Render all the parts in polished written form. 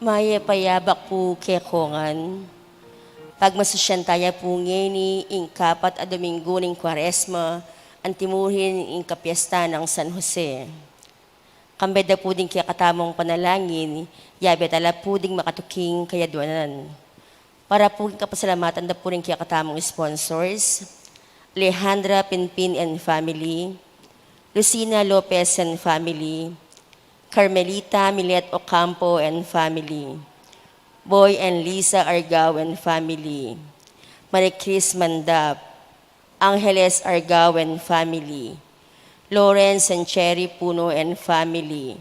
Maya payabak po kekongan. Pagmasusyantaya po ngeni ing kapat a Domingo ning Kwaresma, antimuhin ing kapiesta ng San Jose. Kambeda po din kaya katamong panalangin, yabe tala po ding makatuking kayaduanan. Para po kapasalamatan na po rin kaya katamong sponsors, Alejandra Pinpin and family, Lucina Lopez and family, Carmelita Milet Ocampo and family, Boy and Lisa Argao and family, Maricris Mandap, Angeles Argao and family, Lawrence and Cherry Puno and family,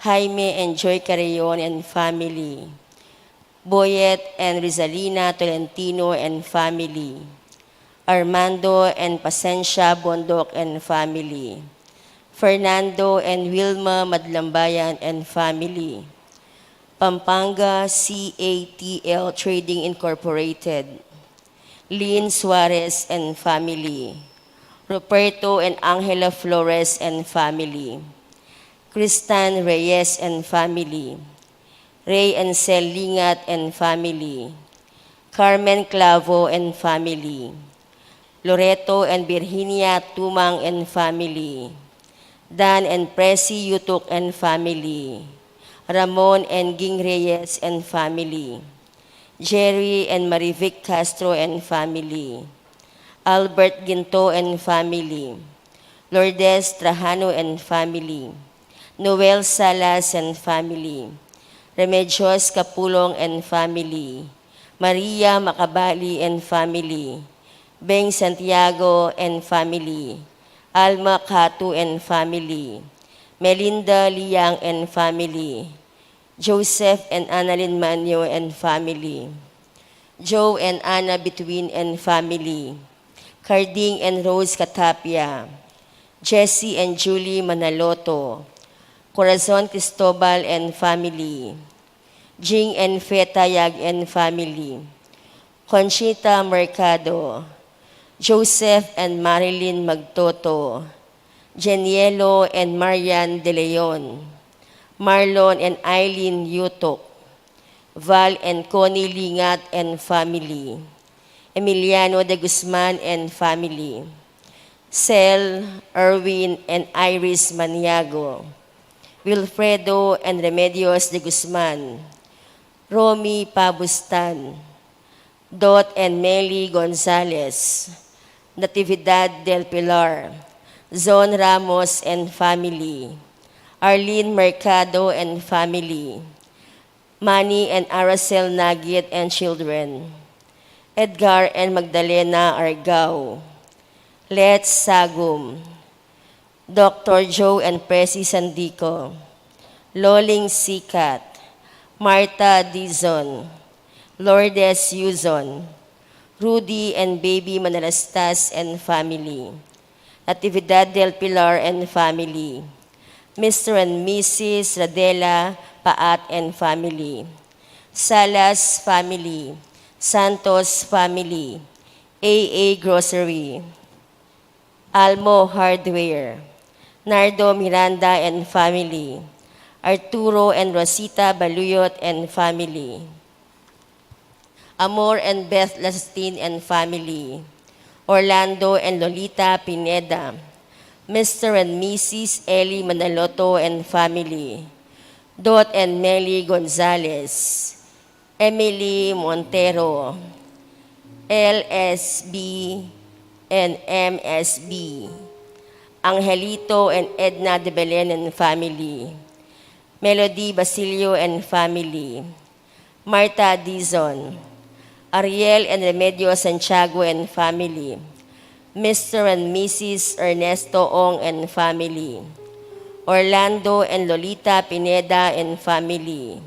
Jaime and Joy Carreon and family, Boyet and Rizalina Tolentino and family, Armando and Pasencia Bondok and family, Fernando and Wilma Madlambayan and family, Pampanga CATL Trading Incorporated, Lynn Suarez and family, Roberto and Angela Flores and family, Cristan Reyes and family, Ray and Sel Lingat and family, Carmen Clavo and family, Loreto and Virginia Tumang and family, Dan and Presi Yutuk and family, Ramon and Ging Reyes and family, Jerry and Marivic Castro and family, Albert Ginto and family, Lourdes Trajano and family, Noel Salas and family, Remedios Capulong and family, Maria Macabali and family, Beng Santiago and family, Alma Catu and family, Melinda Liang and family, Joseph and Annalyn Manyo and family, Joe and Anna Between and family, Carding and Rose Catapia, Jesse and Julie Manaloto, Corazon Cristobal and family, Jing and Feta Yag and family, Conchita Mercado, Joseph and Marilyn Magtoto, Jenielo and Marian De Leon, Marlon and Eileen Yutok, Val and Connie Lingat and family, Emiliano de Guzman and family, Cel, Erwin and Iris Maniago, Wilfredo and Remedios de Guzman, Romy Pabustan, Dot and Meli Gonzalez, Natividad del Pilar, Zon Ramos and family, Arlene Mercado and family, Manny and Aracel Nagit and children, Edgar and Magdalena Argao, Let's Sagum, Dr. Joe and Presi Sandico, Loling Sikat, Marta Dizon, Lourdes Yuzon, Rudy and Baby Manalastas and family, Natividad del Pilar and family, Mr. and Mrs. Radela Paat and family, Salas family, Santos family, AA Grocery, Almo Hardware, Nardo Miranda and family, Arturo and Rosita Baluyot and family, Amor and Beth Lastin and family, Orlando and Lolita Pineda, Mr. and Mrs. Ellie Manaloto and family, Dot and Melly Gonzalez, Emily Montero, LSB and MSB, Angelito and Edna de Belen and family, Melody Basilio and family, Marta Dizon, Ariel and Remedio Santiago and family, Mr. and Mrs. Ernesto Ong and family, Orlando and Lolita Pineda and family,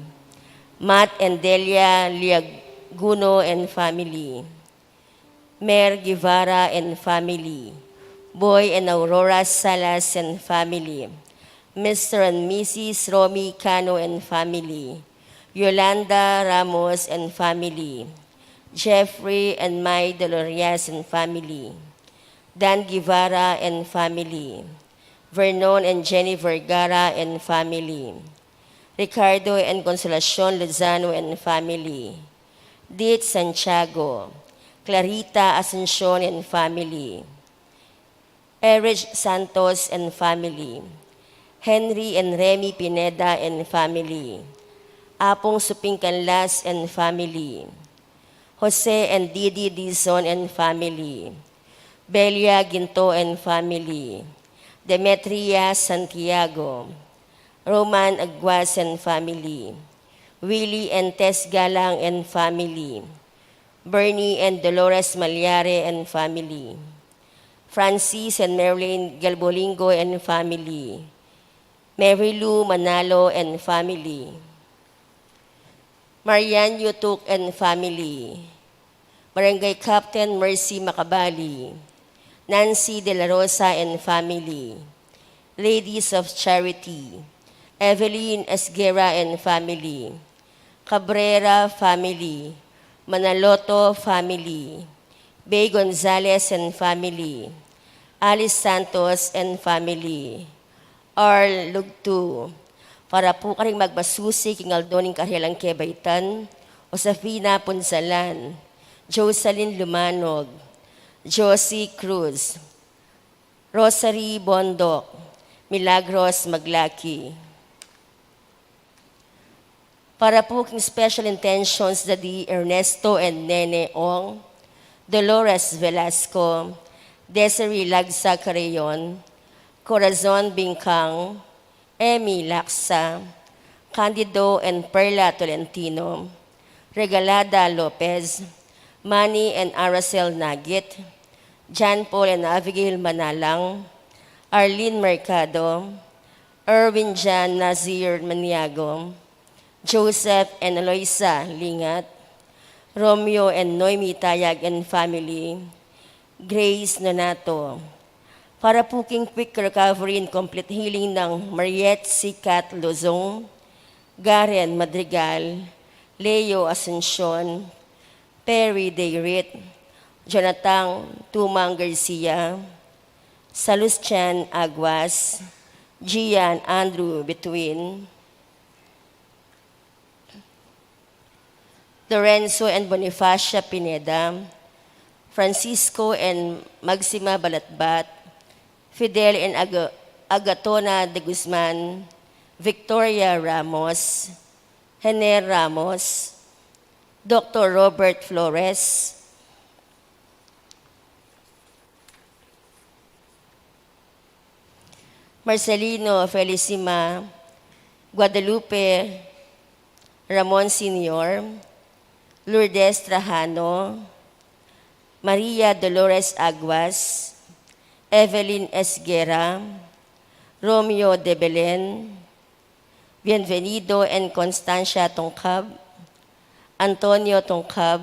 Matt and Delia Liaguno and family, Mer Guevara and family, Boy and Aurora Salas and family, Mr. and Mrs. Romy Cano and family, Yolanda Ramos and family, Jeffrey and May Dolorias and family, Dan Guevara and family, Vernon and Jenny Vergara and family, Ricardo and Consolacion Lozano and family. Dit Santiago, Clarita Asuncion and family. Erich Santos and family. Henry and Remy Pineda and family. Apong Suping Canlas and family. Jose and Didi Dizon and family. Belia Ginto and family. Demetria Santiago. Roman Aguas and family. Willie and Tess Galang and family. Bernie and Dolores Malyare and family. Francis and Marilyn Galbolingo and family. Mary Lou Manalo and family. Marian Yutuk and family. Barangay Captain Mercy Macabali. Nancy De La Rosa and family. Ladies of Charity. Evelyn Esguera and family. Cabrera family. Manaloto family. Bay Gonzalez and family. Alice Santos and family. Arl Lugtu. Para po karing magbasusi king Aldoning Karhelang Kebaitan, Josefina Punsalan, Jocelyn Lumanog, Josie Cruz, Rosary Bondok, Milagros Maglaki. Para po king special intentions Daddy Ernesto and Nene Ong, Dolores Velasco, Desiree Lagsa Carayon, Corazon Bingkang, Emmy Laksa, Candido and Perla Tolentino, Regalada Lopez, Manny and Aracel Nagit, John Paul and Abigail Manalang, Arlene Mercado, Erwin Jan Nazir Maniago, Joseph and Eloisa Lingat, Romeo and Noemi Tayag and family, Grace Nonato. Para po king quick recovery and complete healing ng Mariette Sikat Lozong, Garen Madrigal, Leo Asuncion, Perry Dayrit, Jonathan Tumang Garcia, Salustian Aguas, Gian Andrew Between, Lorenzo and Bonifacia Pineda, Francisco and Maxima Balatbat, Fidel and Agatona de Guzman, Victoria Ramos, Hener Ramos, Dr. Robert Flores, Marcelino Felicima, Guadalupe Ramon Sr., Lourdes Trajano, Maria Dolores Aguas, Evelyn Esguera, Romeo de Belen, Bienvenido and Constancia Tongkab, Antonio Tongkab,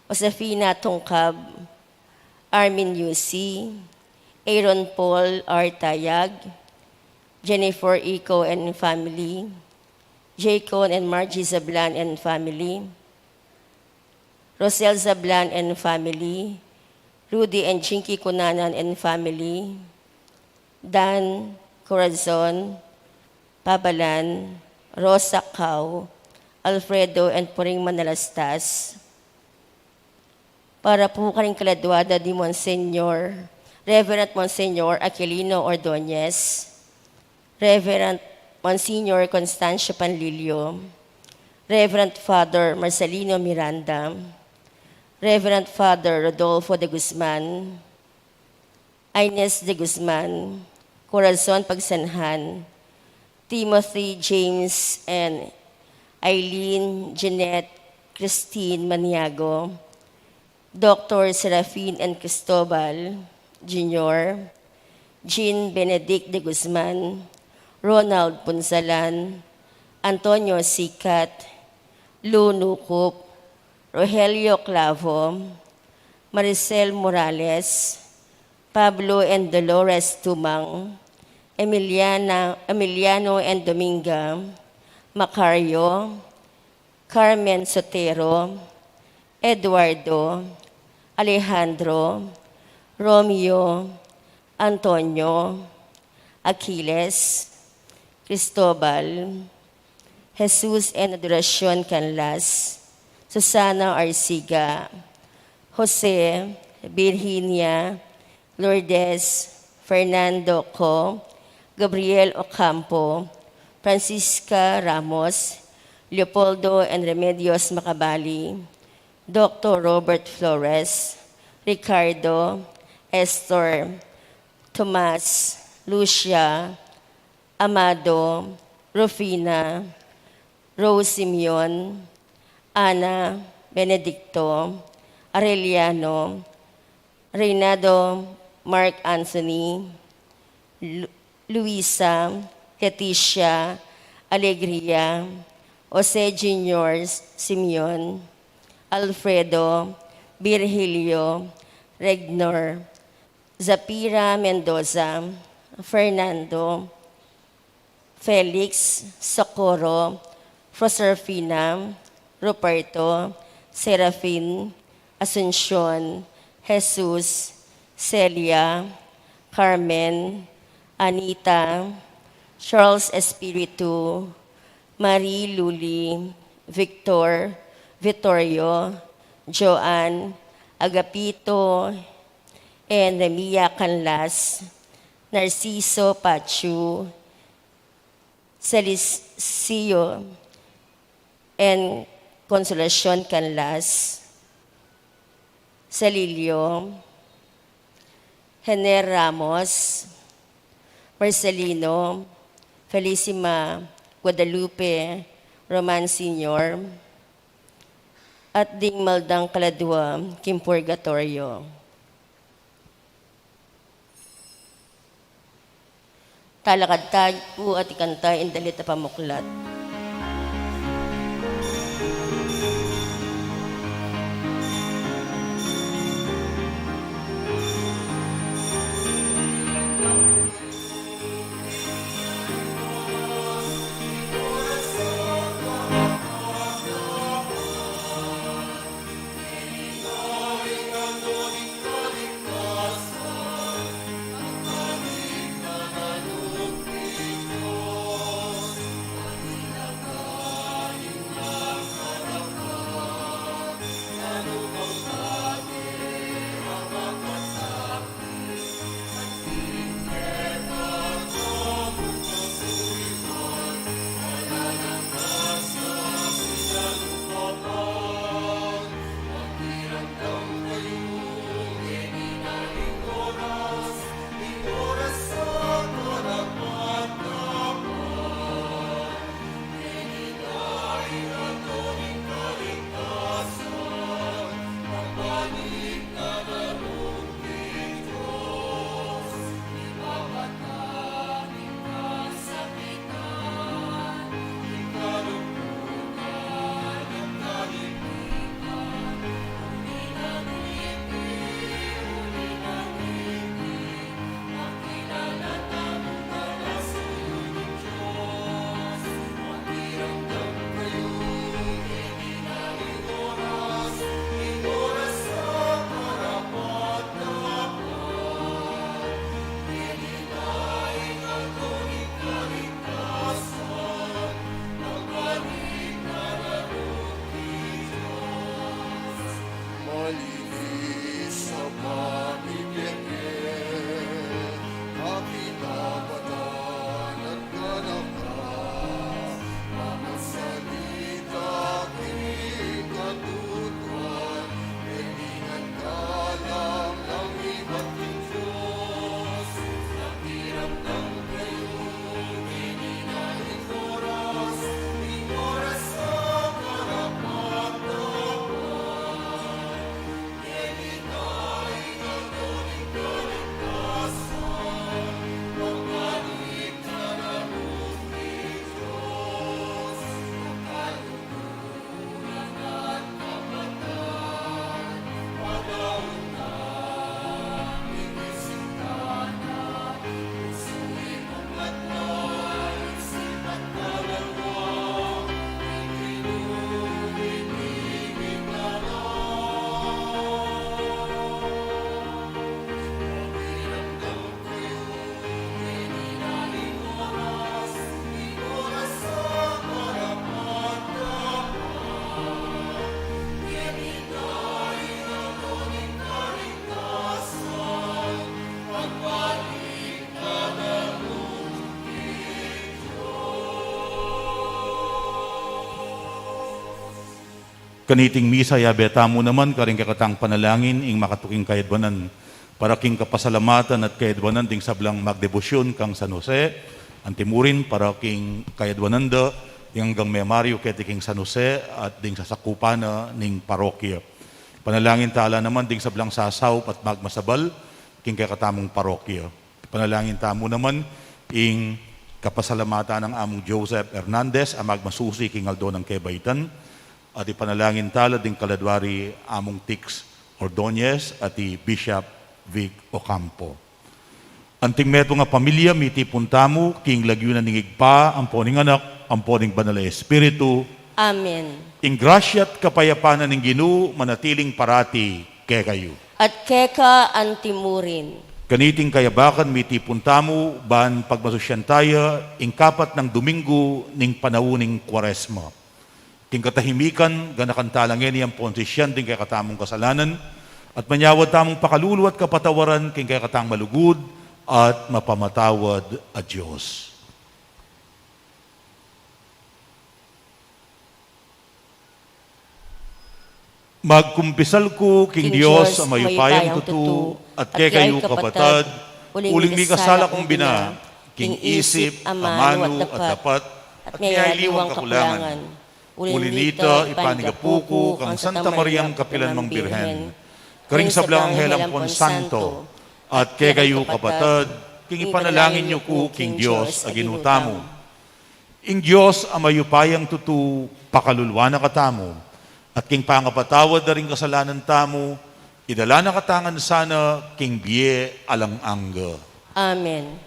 Josefina Tongkab, Armin Yusi, Aaron Paul Artayag, Jennifer Ico and family, Jaycon and Margie Zablan and family, Rosel Zablan and family, Rudy and Chinky Kunanan and family, Dan Corazon, Pabalan, Rosa Cao, Alfredo and Puring Manalastas. Para po karing kaladwada di Monsignor, Reverend Monsignor Aquilino Ordonez, Reverend Monsignor Constancio Panlilio, Reverend Father Marcelino Miranda, Reverend Father Rodolfo de Guzman, Ines de Guzman, Corazon Pagsanhan, Timothy James and Eileen Jeanette Christine Maniago, Dr. Serafin and Cristobal Jr., Jean Benedict de Guzman, Ronald Punsalan, Antonio Sikat, Lou Nukup, Rogelio Clavo, Maricel Morales, Pablo and Dolores Tumang, Emiliano and Dominga, Macario, Carmen Sotero, Eduardo, Alejandro, Romeo, Antonio, Aquiles, Cristobal, Jesus and Adoracion Canlas, Susana Arciga, Jose, Virginia, Lourdes, Fernando Co, Gabriel Ocampo, Francisca Ramos, Leopoldo and Remedios Macabali, Dr. Robert Flores, Ricardo, Estor, Tomas, Lucia, Amado, Rufina, Rose Simeon, Ana, Benedicto, Arellano, Reynado, Mark Anthony, Luisa, Leticia, Alegria, Jose Junior Simeon, Alfredo, Virgilio, Regnor, Zapira Mendoza, Fernando, Felix, Socorro, Proserpina, Ruperto, Serafin, Asuncion, Jesus, Celia, Carmen, Anita, Charles Espiritu, Marie Luli, Victor, Vittorio, Joanne, Agapito, and Remia Canlas, Narciso Pachu, Celicio, and Consolacion Canlas, Celilio, Hener Ramos, Marcelino, Felicima Guadalupe, Roman Sr., at Ding Maldang Kaladua, Kim Purgatorio. Talakad tayo po at ikantay indalit na pamuklat. Kaniting misa yabeta mo naman karing kakatang panalangin ing makatuking kayadwanan para king kapasalamatan at kayadwanan ding sablang magdebosyon kang San Jose, antimurin para king kayadwanan da ding hanggang May Mario keti king San Jose at ding sasakupana ning parokya. Panalangin tala naman ding sablang sasaw at magmasabal king kakatamong parokya. Panalangin tamo naman ing kapasalamatan ng among Joseph Hernandez ang magmasusi king Aldo ng Kebaitan at ipanalangin tala ding kaladwari among Tix Ordonez at i Bishop Vic Ocampo. Anting meto nga pamilya miti puntamo king lagyunan ning igpa ang poning anak ang poning banal na espiritu. Amen. Ing grasya't kapayapanan ng Ginoo manatiling parati kay kayo. At keka antimurin. Kaniting kayabakan miti puntamo ban pagmasusyan tayo ing kapat ng Domingo ning panawuning Kwaresma. King katahimikan ganakan talangin ang ponsisyan ding kay katamong kasalanan at manyawad tamong pakalulu at kapatawaran king kay katang malugod at mapamatawad a Diyos. Magkumpisal ko, King Diyos, ang mayupayang tutu, at kay kayo kapatad, uling mi kasala kong bina, King isip, amano, at dapat, at mayaliwang kakulangan. Ulinita, ipanigapuko, kang Santa Mariam Kapilan Mang Birhen, karing sablang Helang Ponsanto, at kay kayo kapatad, King ipanalangin niyo ko, King Diyos, aginutamo. Ing Diyos, ang mayupayang tutu, pakalulwa na katamo, at king pangapatawad na rin kasalanan tamo, idala na katangan sana, king biye alang angga. Amen.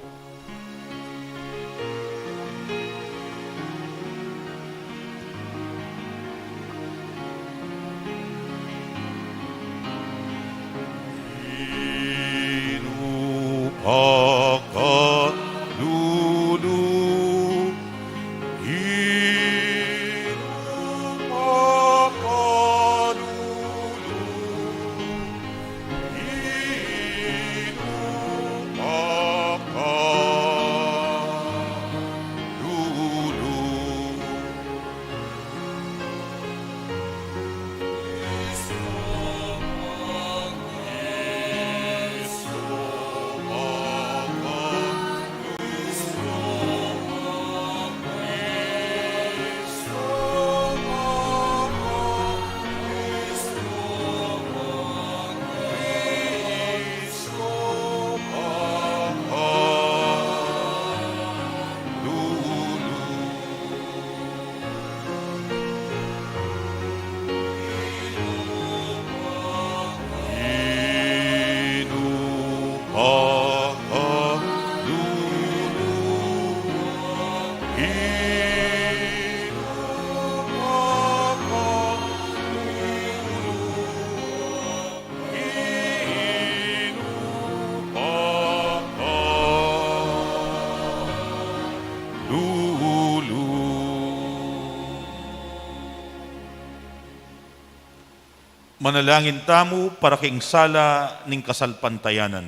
Manalangin tamo para king sala ning kasalpantayanan.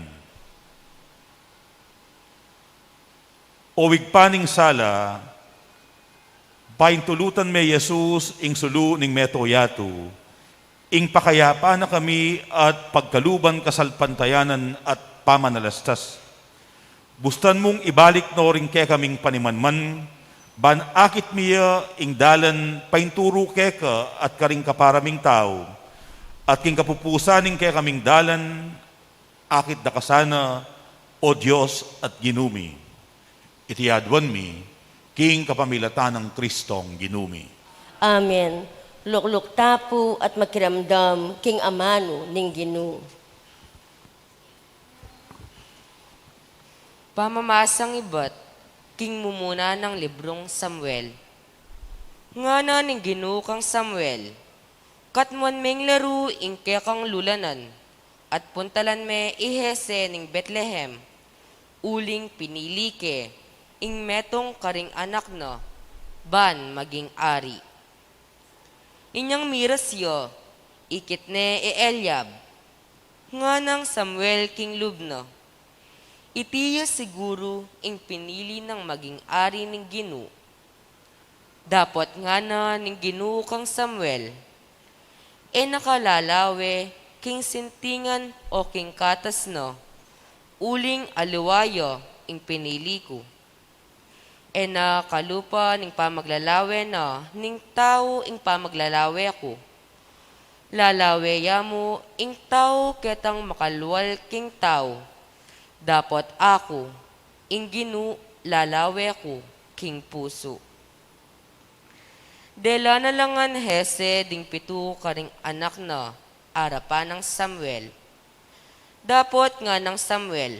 Owig paning sala, paintulutan me Jesus ing sulu ning metoyato, ing pakayapa na kami at pagkaluban kasalpantayanan at pamanalastas. Bustan mong ibalik no ring ke kaming panimanman, ban akit miya ing dalan painturo keka at karing kaparaming tao, at king kapupusaning kay kaming dalan, akit da kasana, o Diyos at ginumi. Itiyadwan mi, king kapamilatan ng Kristong ginumi. Amen. Lukluk tapo at makiramdam, king amano ning Ginoo. Pamamasang iba't, king mumuna ng librong Samuel. Nga na ning Ginoo kang Samuel, katmuan meng laro ing kekang lulanan, at puntalan me ihese ning Bethlehem, uling pinili ke, ing metong karing anak na, ban maging ari. Inyang mirasyo, ikit ne e Eliab, nga nang Samuel king lubna. Itiyo siguro ing pinili ng maging ari ning Ginoo. Dapat nga na ning Ginoo kang Samuel, e nakalalawe, king sintingan o king katas no, uling aliwayo, ing pinili ko. E nakalupa ning pamaglalawe na, ning tao ing pamaglalawe ako. Lalawe mo, ing tao ketang makalwal king tao. Dapat ako, ing ginu lalawe ako, king puso. Dela na langan hese ding pitu karing anak na arapan ng Samuel. Dapat nga ng Samuel,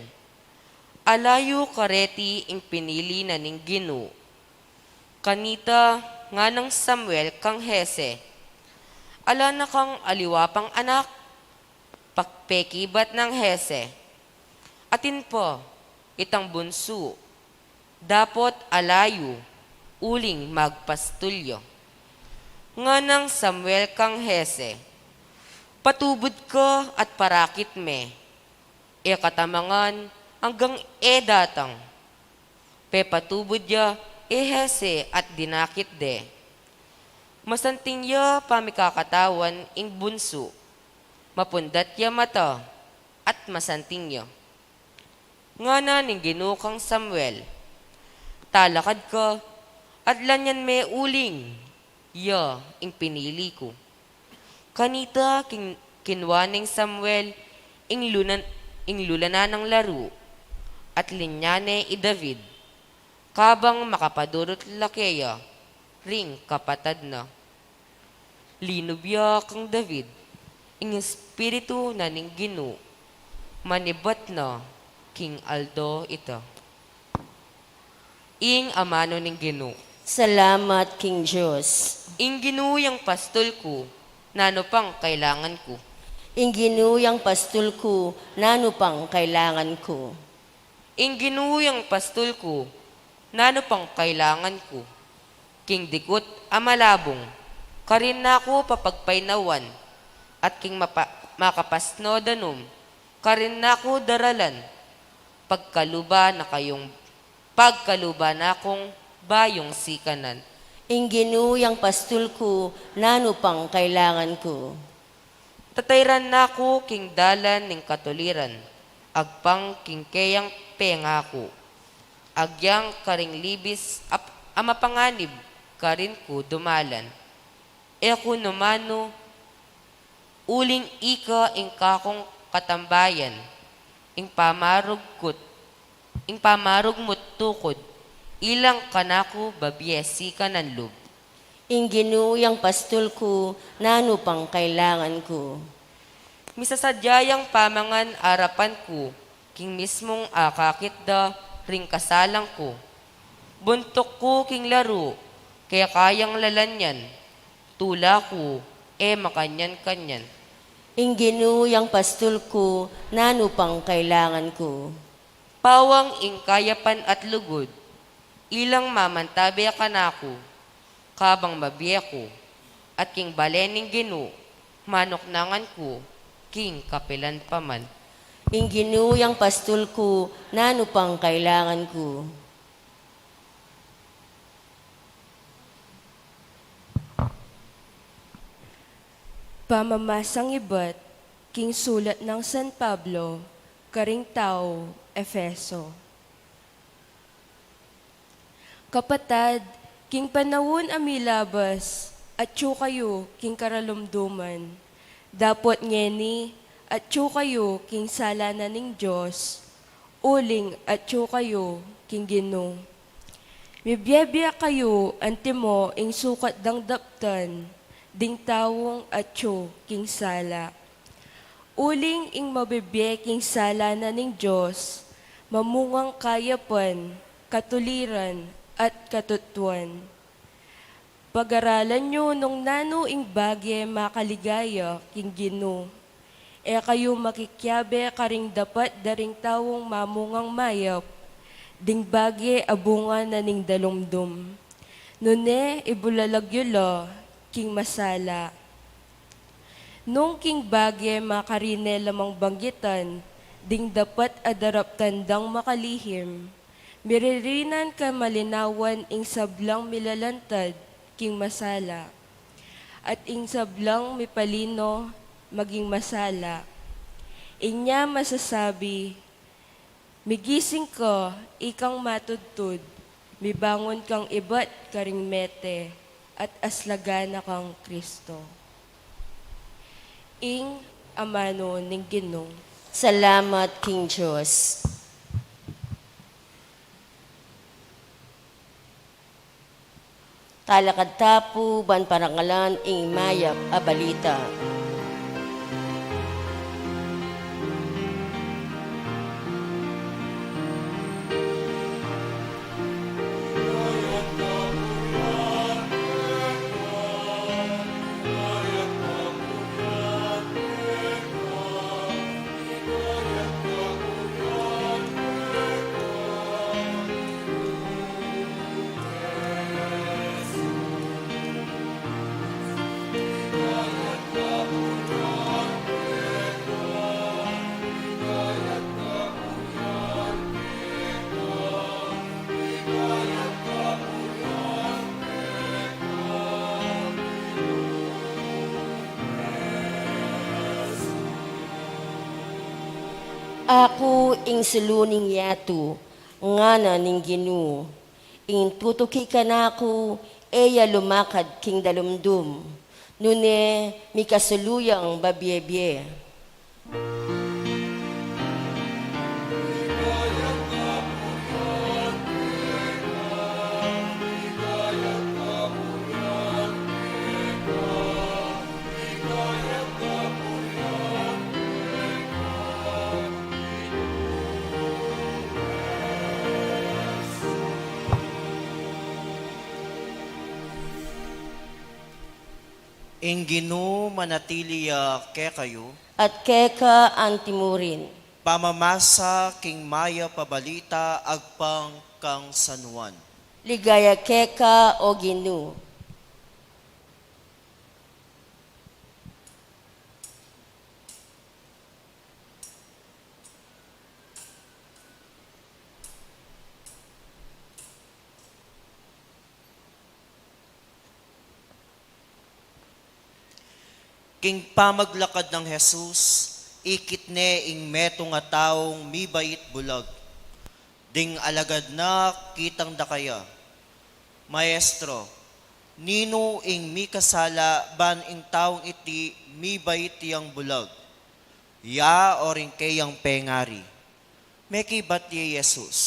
alayo kareti ing pinili na ning ginu. Kanita nga ng Samuel kang hese, ala na kang aliwapang anak, pakpekibat ng hese. Atin po, itang bunso, dapat alayo, uling magpastulyo. Nga ng Samuel kang hese, patubod ko at parakit me, e katamangan hanggang datang. Pe patubod ya, e hese at dinakit de. Masanting ya pamikakatawan ing bunso, mapundat ya mata at masanting ya. Nga na ning ginukang Samuel, talakad ka at lanyan me uling, ya ing pinili ko. Kanita kinwaning Samuel ing lulana ng laro at linyane i David, kabang makapadurot lakeya, ring kapatad na. Linubya kang David, ing espiritu na ning ginu, manibat na King Aldo ito. Ing amano ning ginu, Salamat, King Diyos. ing ginuyang pastol ko, nano pang kailangan ko. Ing ginuyang pastol ko, nano pang kailangan ko. Ing ginuyang pastol ko, nano pang kailangan ko. King dikot amalabong, karin na ako papagpainawan, at king makapasno danum, karin na ako daralan, pagkaluba na akong bayong sikanan. Ing ginuyang pastol ko, nano pang kailangan ko. Tatayran na ako king dalan ning katuliran, agpang king keyang pengako. Agyang karing libis amapanganib, karin ko dumalan. E ako numano, uling ika ing kakong katambayan, ing pamarugmut tukod, ilang kanako babiesi kananlub. Ing ginuyang pastol ko, nano pang kailangan ko. Misasadyayang pamangan arapan ko, king mismong akakit da ring kasalang ko. Buntok ko king laro, kaya kayang lalanyan, tula ko, makanyan-kanyan. Ing ginuyang pastol ko, nano pang kailangan ko. Pawang ing kayapan at lugod, ilang mamantabi kanako, kabang mabiya ko, at king balening ginu, manoknangan ko, king kapilan paman. Ing ginuyang pastol ko, nano pang kailangan ko. Pamamasang iba't, king sulat ng San Pablo, karing tao, Efeso. Kapatad, king panawon amilabas, at kayo king karalumduman. Dapot ngeni, at kayo king salanan ning Diyos, uling at kayo king Ginoo. Mibiyabya kayo antimo ing sukat dang daptan, ding tawong at king sala. Uling ing mabibye king salanan ning Diyos, mamungang kayapan, katuliran, at katutuan. Pag-aralan nyo nung nano ing bagye makaligaya king Ginoo. E kayo makikyabe karing dapat daring tawong mamungang mayap, ding bagye abunga na ning dalumdum. Nune ibulalagyula king masala. Nung king bagye makarine lamang banggitan, ding dapat adarap tandang makalihim. Miririnan ka malinawan ing sablang milalantad, king masala. at ing sablang mipalino maging masala. Inya masasabi, migising ko, ikang matudtud, mibangon kang ibat karing mete, at aslagana kang Kristo. Ing amano ning Ginoo. Salamat, King Diyos. Talakad tapu, ban parangalan, ing mayap, abalita. Ako ing suluning yatu, ngana ning Ginoo. Ing tutuki ka na ako, eya lumakad king dalumdum. Nune, mikasuluyang babyebye. Ing Ginoo manatiliya ke kayo, At keka ang timurin. pamamasa king maya pabalita agpang kang sanuan. Ligaya keka o Ginoo. King pamaglakad ng Jesus, ikit ne ing meto nga taong mibait bulag. Ding alagad na kitang dakaya. Maestro, nino ing mikasala ban ing taong iti mibait yang bulag. Ya oring kayang pengari. Meki bat ye Jesus.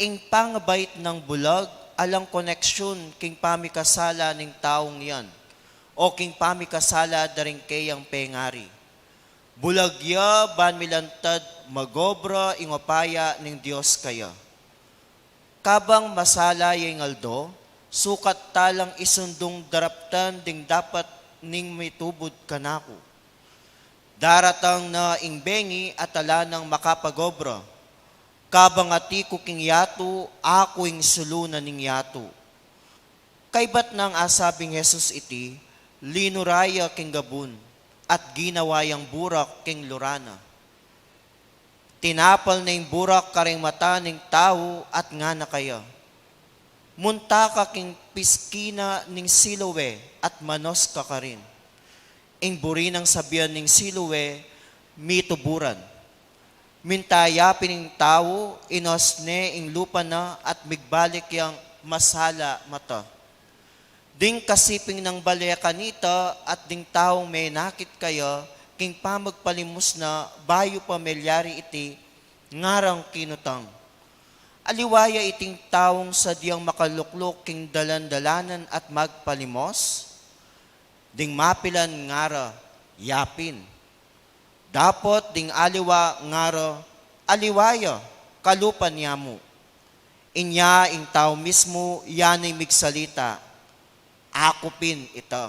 Ing pangabait ng bulag, alang koneksyon king pamikasala ning taong yan. O king pamikasala daring kayang pengari. Bulagya ban milantad magobra ingopaya ning Dios kaya. Kabang masala yung aldo, sukat talang isundong daraptan ding dapat ning mitubod kanako. Daratang na ingbengi at ala ng makapagobra. Kabang ati ko king yato, ako ing sulunan ning yato. Kaybat nang asabing Jesus iti, linuraya king gabun, at ginawayang burak king lurana. Tinapal na yung burak karing mata ning tao at nga na kaya. Munta ka king piskina ning siluwe at manos ka karin. Ing buri ng sabihan ning siluwe, mituburan. Mintayapin ning tao, inos ne ing lupa na at migbalik yang masala mata. Ding kasiping ng balya kanita at ding taong may nakit kaya, king pamagpalimus na bayo pamilyari iti, ngarang kinutang. Aliwaya iting taong sadyang makaluklok king dalan-dalanan at magpalimos, ding mapilan ngara, yapin. Dapot ding aliwa ngara, aliwaya, kalupan niya mo. Inya ing tao mismo, yan ay migsalita, akupin ito.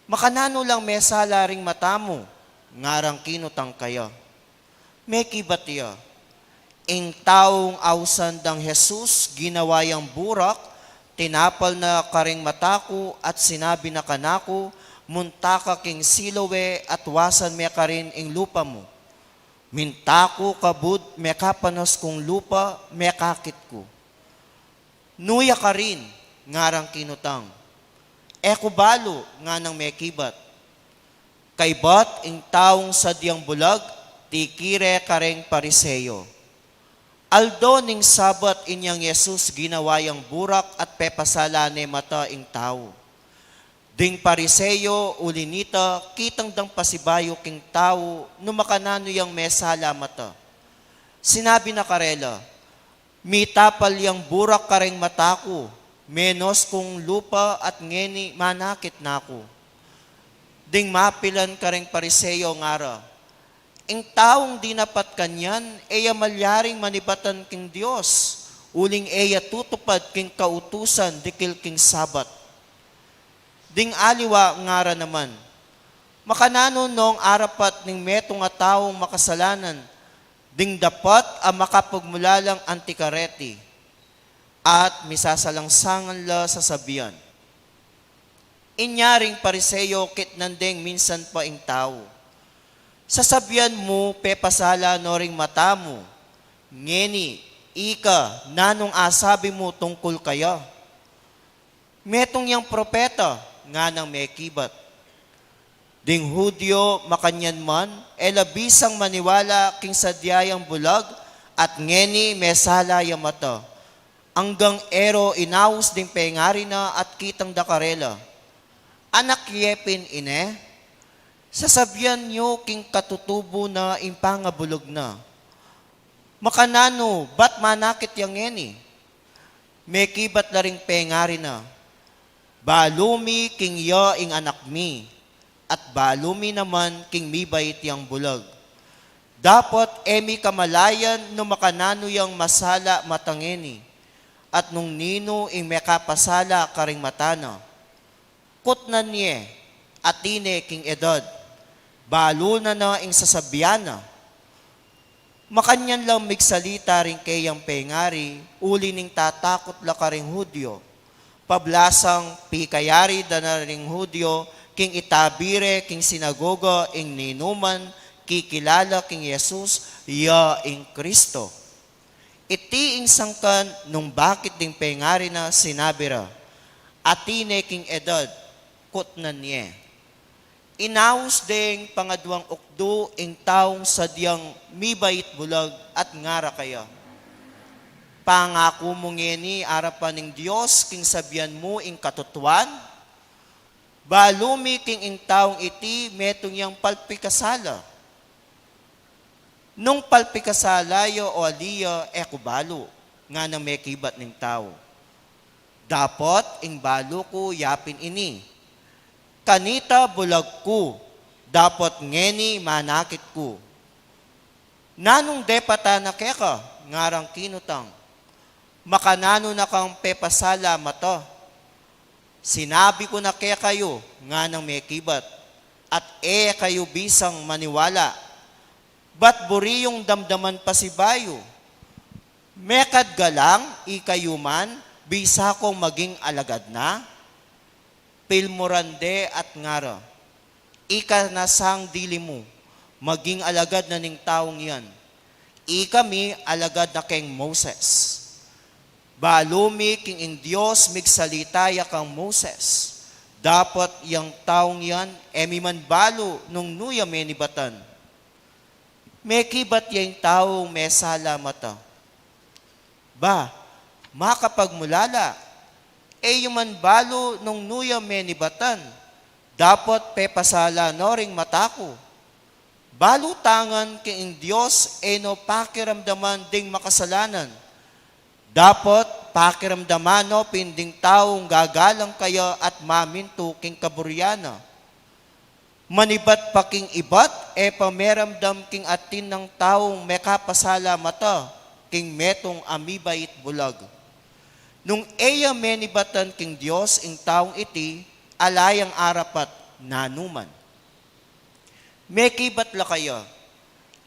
Makanano lang may salaring mata mo, ngarang kinutang kayo. May kibatiya, ing taong awsan dang Jesus, ginawayang burak, tinapal na karing matako at sinabi na kanako, muntaka king silowe at wasan me karin ing lupa mo. Mintako kabud me kapanos kong lupa, me kakit ko. Nuya ka rin, ngarang kinutang. Eko balo nga ng mekibat. Kaybat ing taong sadyang bulag, tikire kareng pariseyo. Aldo ning sabat inyang Yesus ginawayang burak at pepasala ni mata ing tao. Ding pariseyo ulinita kitang dang pasibayo king tao no makanano yang mesala mata. Sinabi na karela, mitapal yang burak kareng matako, menos kung lupa at ngeni manakit nako. Ding mapilan kareng pariseyo ngara, ing taong di napat kanyan, eya malyaring manibatan king Diyos, uling eya tutupad king kautusan dikil king sabat. Ding aliwa ngara naman, makanano nung arapat ning metong nga taong makasalanan, ding dapat ang makapagmulalang antikareti, at misasalangsangan la sa sabihan. Inyaring pariseyo kit nandeng minsan pa ing tao. Sasabihan mo, pepasala no ring mata mo. Ngeni, ika, nanong asabi mo tungkol kaya. Metong yang propeta, nga ng mekibat. Ding Hudyo, makanyan man, elabisang maniwala king sadyayang bulag, at ngeni mesala yung mata. Anggang ero inaus ding pengari na at kitang dakarela. Anak yepin ine, sasabihan nyo king katutubo na impangabulog na. Makanano, ba't manakit yang ngeni? Mekibat na ring pengari na. Balumi king ya ing anak mi, at balumi naman king mibait yang bulag. Dapat emi kamalayan no makanano yang masala matangeni, at nung nino ing mekapasala karing matana. Kutnan niye, atine king edad, balo na ing sasabiana. Makanyan lang migsalita rin kayang pengari, uli ning tatakot la karing Hudyo. Pablasang pikayari da na ring Hudyo, king itabire king sinagoga ing ninuman, kikilala king Jesus, ya ing Kristo. Iti ing sangkan nung bakit ding pengari na sinabira, atine king edad, kutnan niye. Inaus ding pangadwang ukdo ing taong sadyang mibait bulag at ngara kaya. Pangako mo ngeni arapan ng Diyos king sabihan mo ing katutuan, balumi king ing taong iti metong yang palpikasala. Nung palpikasala yo o aliya ekubalo, nga na mekibat ng tao. Dapat ing balo ko yapin ini. Kanita bulag ko, dapat ngeni manakit ko. Nanong depata na keka, ngarang kinutang, makanano na kang pepasala mata. Sinabi ko na kaya kayo, nga nang mekibat, at kayo bisang maniwala. Ba't buriyong damdaman pa si bayo? Mekad galang, ikayuman, bisa kong maging alagad na? Pilmorande at ngara, ika nasang dili mo, maging alagad na ning taong yan. Ikami alagad na keng Moses. Balumi king ing Diyos migsalitaya kang Moses. Dapat yang taong yan, man balo nung nuya menibatan. Mekibat yung taong mesala mata. Ba, makapagmulala, man balo nung nuya menibatan, dapat pepasala no ring matako. Balutangan king Diyos no pakiramdaman ding makasalanan. Dapat pakiramdaman no pinding taong gagalang kaya at maminto king kaburyana. Manibat pa king ibat, pameramdam king atin ng taong mekapasala mata, king metong amibait bulag. Nung menibatan king Diyos ing taong iti, alayang arapat nanuman. Mekibat la kayo,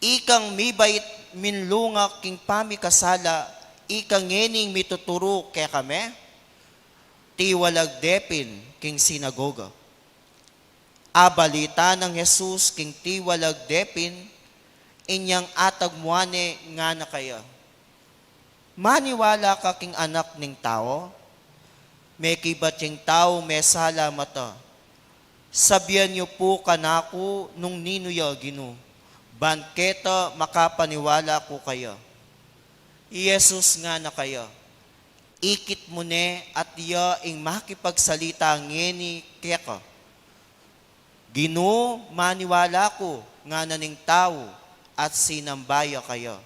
ikang mibait minlunga king pamikasala, ikang ngening mituturo kaya kami, tiwalag depin king sinagoga. Abalita ng Jesus king tiwalag depin, inyang atagmuane nga na kaya. Maniwala ka king anak ning tao? may kibat yung tao, may sala mata. Sabihan niyo po kanako nung ninuya Gino, banketa makapaniwala ko kayo. Jesus nga na kayo, ikit mo ne at iya ing makipagsalita ngeni keka. Gino, maniwala ko nga naning tao at sinambaya kayo.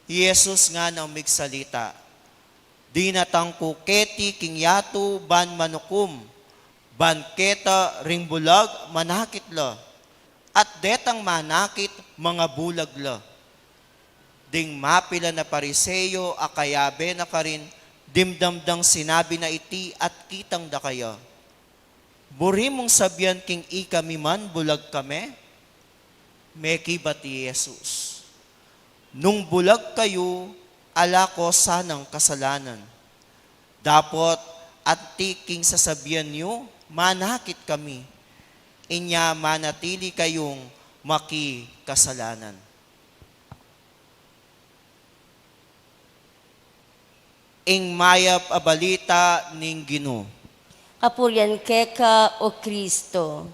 Jesus nga nang migsalita, di natang ko keti king yato ban manukum, banketa ring bulag manakit la, at detang manakit mga bulag la. Ding mapila na pariseyo akayabe na karin, dimdamdang sinabi na iti at kitang da kayo. Buri mong sabihan king ikami man bulag kami, meki ba ti Jesus? Nung bulag kayo, ala ko sanang kasalanan. Dapat at tiking sasabihan niyo, manakit kami. Inya manatili kayong makikasalanan. Ing mayap abalita ning Ginoo. Kapurian keka o Kristo.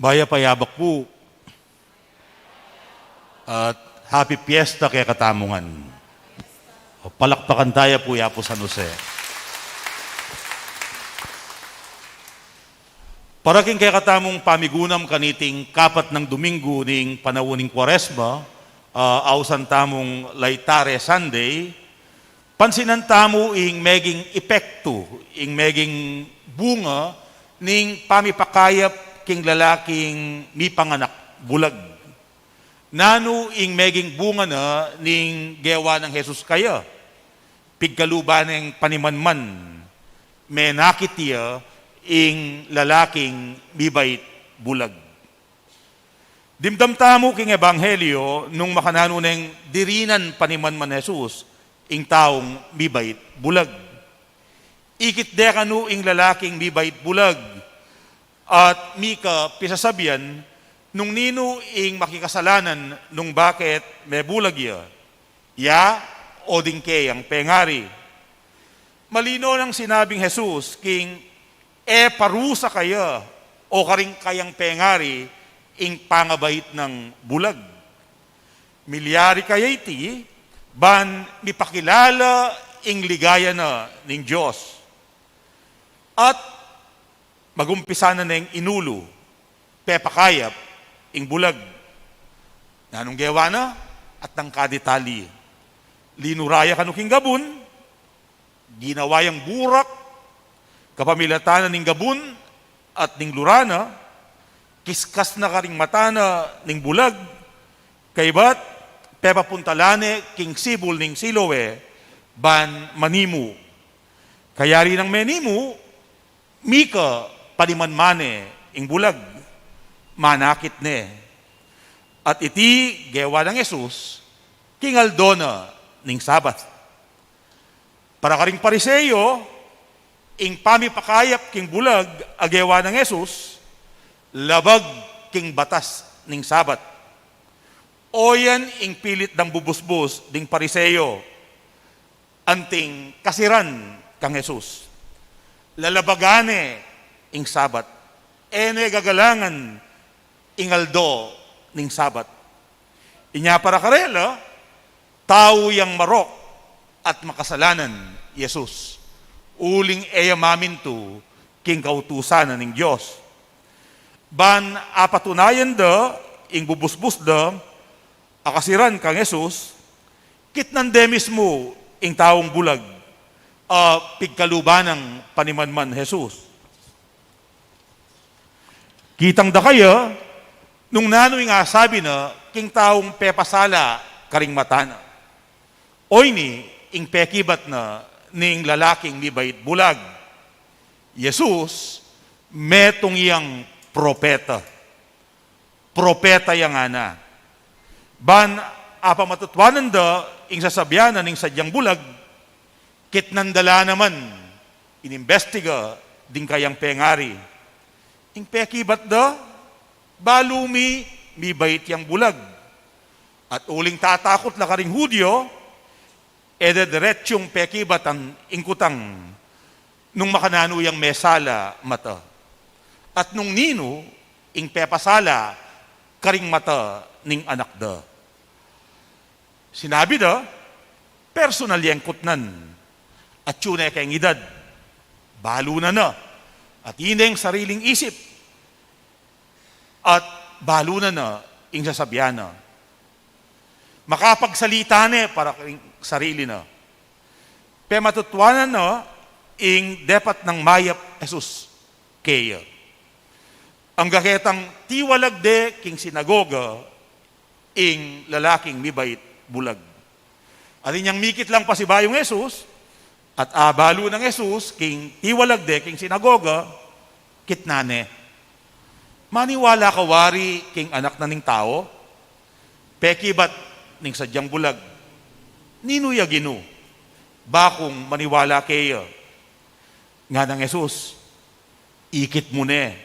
Baya payabak po at happy fiesta kay Katamungan. Palakpakan tayo po ya po San Jose. Paraking kay Katamong pamigunam kaniting kapat ng Domingo ning panawuning Kwaresma, ausan tamong Laitare Sunday, pansinan tamo ing meging epekto, ing meging bunga ning pamipakayap king lalaking mi panganak bulag. Nano ing meging bunga na ning gewa ng Jesus kaya. Pigkaluba ng panimanman, menakitiya ing lalaking mibait bulag. Dimdam tamo king ebanghelyo nung makanano ng dirinan panimanman Jesus ing taong mibait bulag. Ikit dekano ing lalaking mibait bulag. At mika pisasabihan, nung nino ing makikasalanan nung bakit may bulag ya o dingke ang pengari. Malino ng sinabing Jesus, king parusa kaya o karing kayang pengari ing pangabait ng bulag. Milyari kaya iti, ban mipakilala ing ligaya na ning Diyos. At magumpisa na ng inulo, pepakayap, ing bulag. Nanong gewa na, at ng kadetali. Linuraya kanuking gabun, ginawayang burak, kapamilatanan ning gabun, at ning lurana, kiskas na karing matana ning bulag, kaybat, pepapuntalane, king sibul ning silowe, ban manimu. Kayari ng menimu, mika, palimanmane, ing bulag, manakit ne. At iti, gewa ng Jesus, kingaldo na ning Sabat. Para karing pariseyo, ing pamipakayap king bulag, agewa ng Jesus, labag king batas ning Sabat. O yan ing pilit ng bubusbus ding pariseyo, anting kasiran kang Jesus. Lalabagane ing Sabat. Ene gagalangan ingaldo ning Sabat. Inya para karela, tao yang marok at makasalanan, Jesus. Uling mamintu king kautusan ning Diyos. Ban apatunayan da, ing bubusbus da, akasiran kang Jesus, kitnandemis mo ing taong bulag, pigkalubanang panimanman Jesus. Kitang da kaya, nung nanoy nga sabi na, king taong pepasala karing matana. Oy ni, ing pekibat na, ning lalaking mibait bulag. Jesus, metong iyang propeta. Propeta yang ana. Ban apa matutwanan da ing sasabyanan ing sadyang bulag, kit nandala naman inimbestiga ding kayang pengari. Ing pekibat da, balumi mi bait yang bulag. At uling tatakot la karing Hudyo, ede diretsyong pekibat ang ingkutang nung makanano yang mesala mata. At nung nino, ing pepasala, karing mata ning anak da. Sinabi da, personal yang kutnan, at yun ay kayang edad, balo na, at hindi sariling isip, at balo na, ing sasabyan na. Makapagsalita na para karing sarili na. Pe matutwanan na, ing depat ng mayap Jesus kaya. Ang gaketang tiwalag de king sinagoga, ing lalaking mibait bulag. At inyang mikit lang pa si bayong Jesus, at abalo ng Jesus, king tiwalag de king sinagoga, kitnane. Maniwala ka wari king anak na ning tao, pekibat ning sadyang bulag, ninuya ginu, bakong maniwala kayo, nga ng Jesus, ikit mo ne,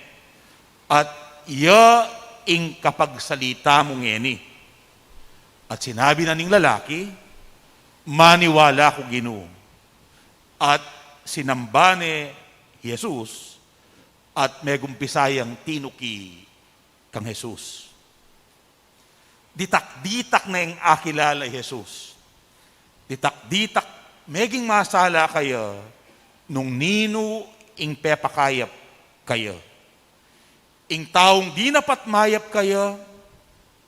at iya ing kapagsalita mong eni. At sinabi na ning lalaki, maniwala ko ginu. At sinambane Jesus, at megumpisayang tinuki kang Jesus. Ditak-ditak na yung akilala Jesus. Ditak-ditak, meging masala kayo, nung nino ing pepakayap kayo. Ing taong di napat mayap kayo,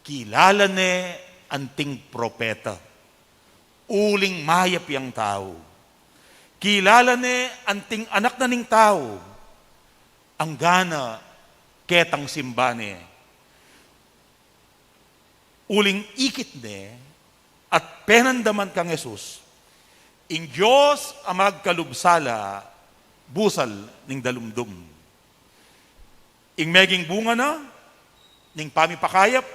kilala ne anting propeta. Uling mayap yang tao. Kilala ne anting anak na ning tao. Ang gana ketang simbane. Uling ikit ne at penandaman kang Jesus. Ing Diyos amag kalubsala, busal ning dalumdum. Ing meging bunga na, ning pamipakayap,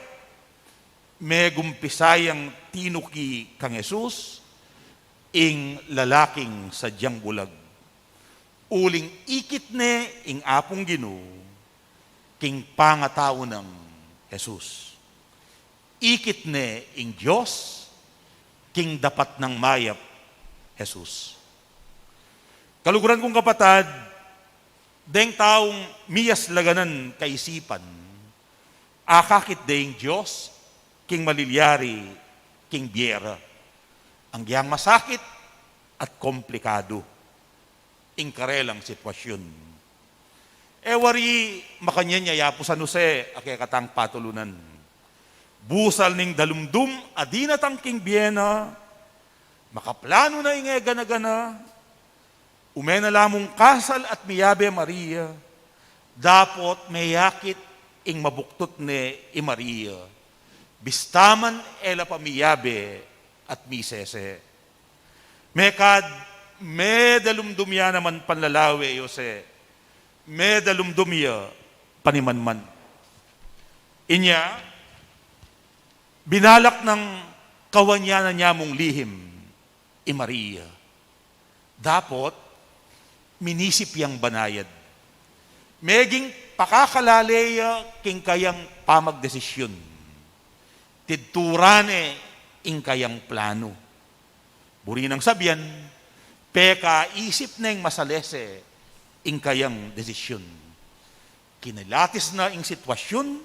megumpisayang tinuki kang Jesus, ing lalaking sadyang bulag. Uling ikit ne, ing apong ginu, king pangatao ng Jesus. Ikit ne, ing Diyos, king dapat ng mayap, Jesus. Kaluguran kong kapatad, deng taong miyas laganan kaisipan, akakit deng Diyos, king malilyari, king biera. Ang giyang masakit at komplikado, ing karelang sitwasyon. Ewari makanya yapo San Jose, ake katang patulunan. Busal ning dalumdum, adinatang king biena, makaplano na inge gana-gana, umena lamong kasal at miyabe Maria, dapot mayakit ing mabuktot ne i Maria, bistaman ela pamiyabe at misese. Mekad, me dalumdumya naman panlalawe Yose, me dalumdumya panimanman. Inya, binalak ng kawanyanan niya mong lihim, i Maria. Dapot, minisip yang banayad. Meging pakakalaleya king kayang pamagdesisyon. Tidturane ing kayang plano. Buri ng sabyan, peka isip na ing masalese ing kayang desisyon. Kinilatis na ing sitwasyon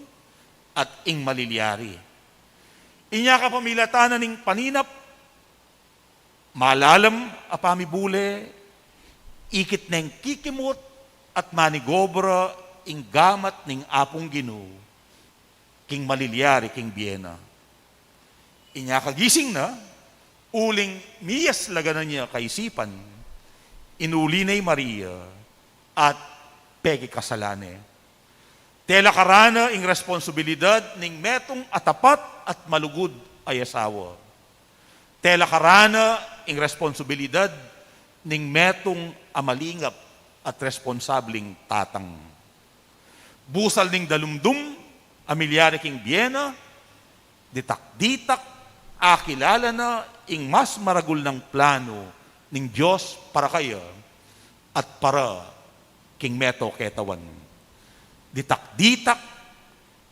at ing malilyari. Inya ka pamilatanan ning paninap, malalam apamibule, ikit na ing kikimot at manigobra ing gamat ning apong ginu, king malilyari king biena. Inya kagising na, uling miyas laganan niya kaisipan, inuli na Maria at pegi kasalane. Tela karana ing responsibilidad ning metong atapat at malugod ay asawa. Tela karana ing responsibilidad ning metong amalingap at responsabling tatang. busal ning dalumdum, amilyari king Biena, ditak-ditak, akilala na ing mas maragul ng plano ning Diyos para kayo at para king Meto Ketawan. Ditak-ditak,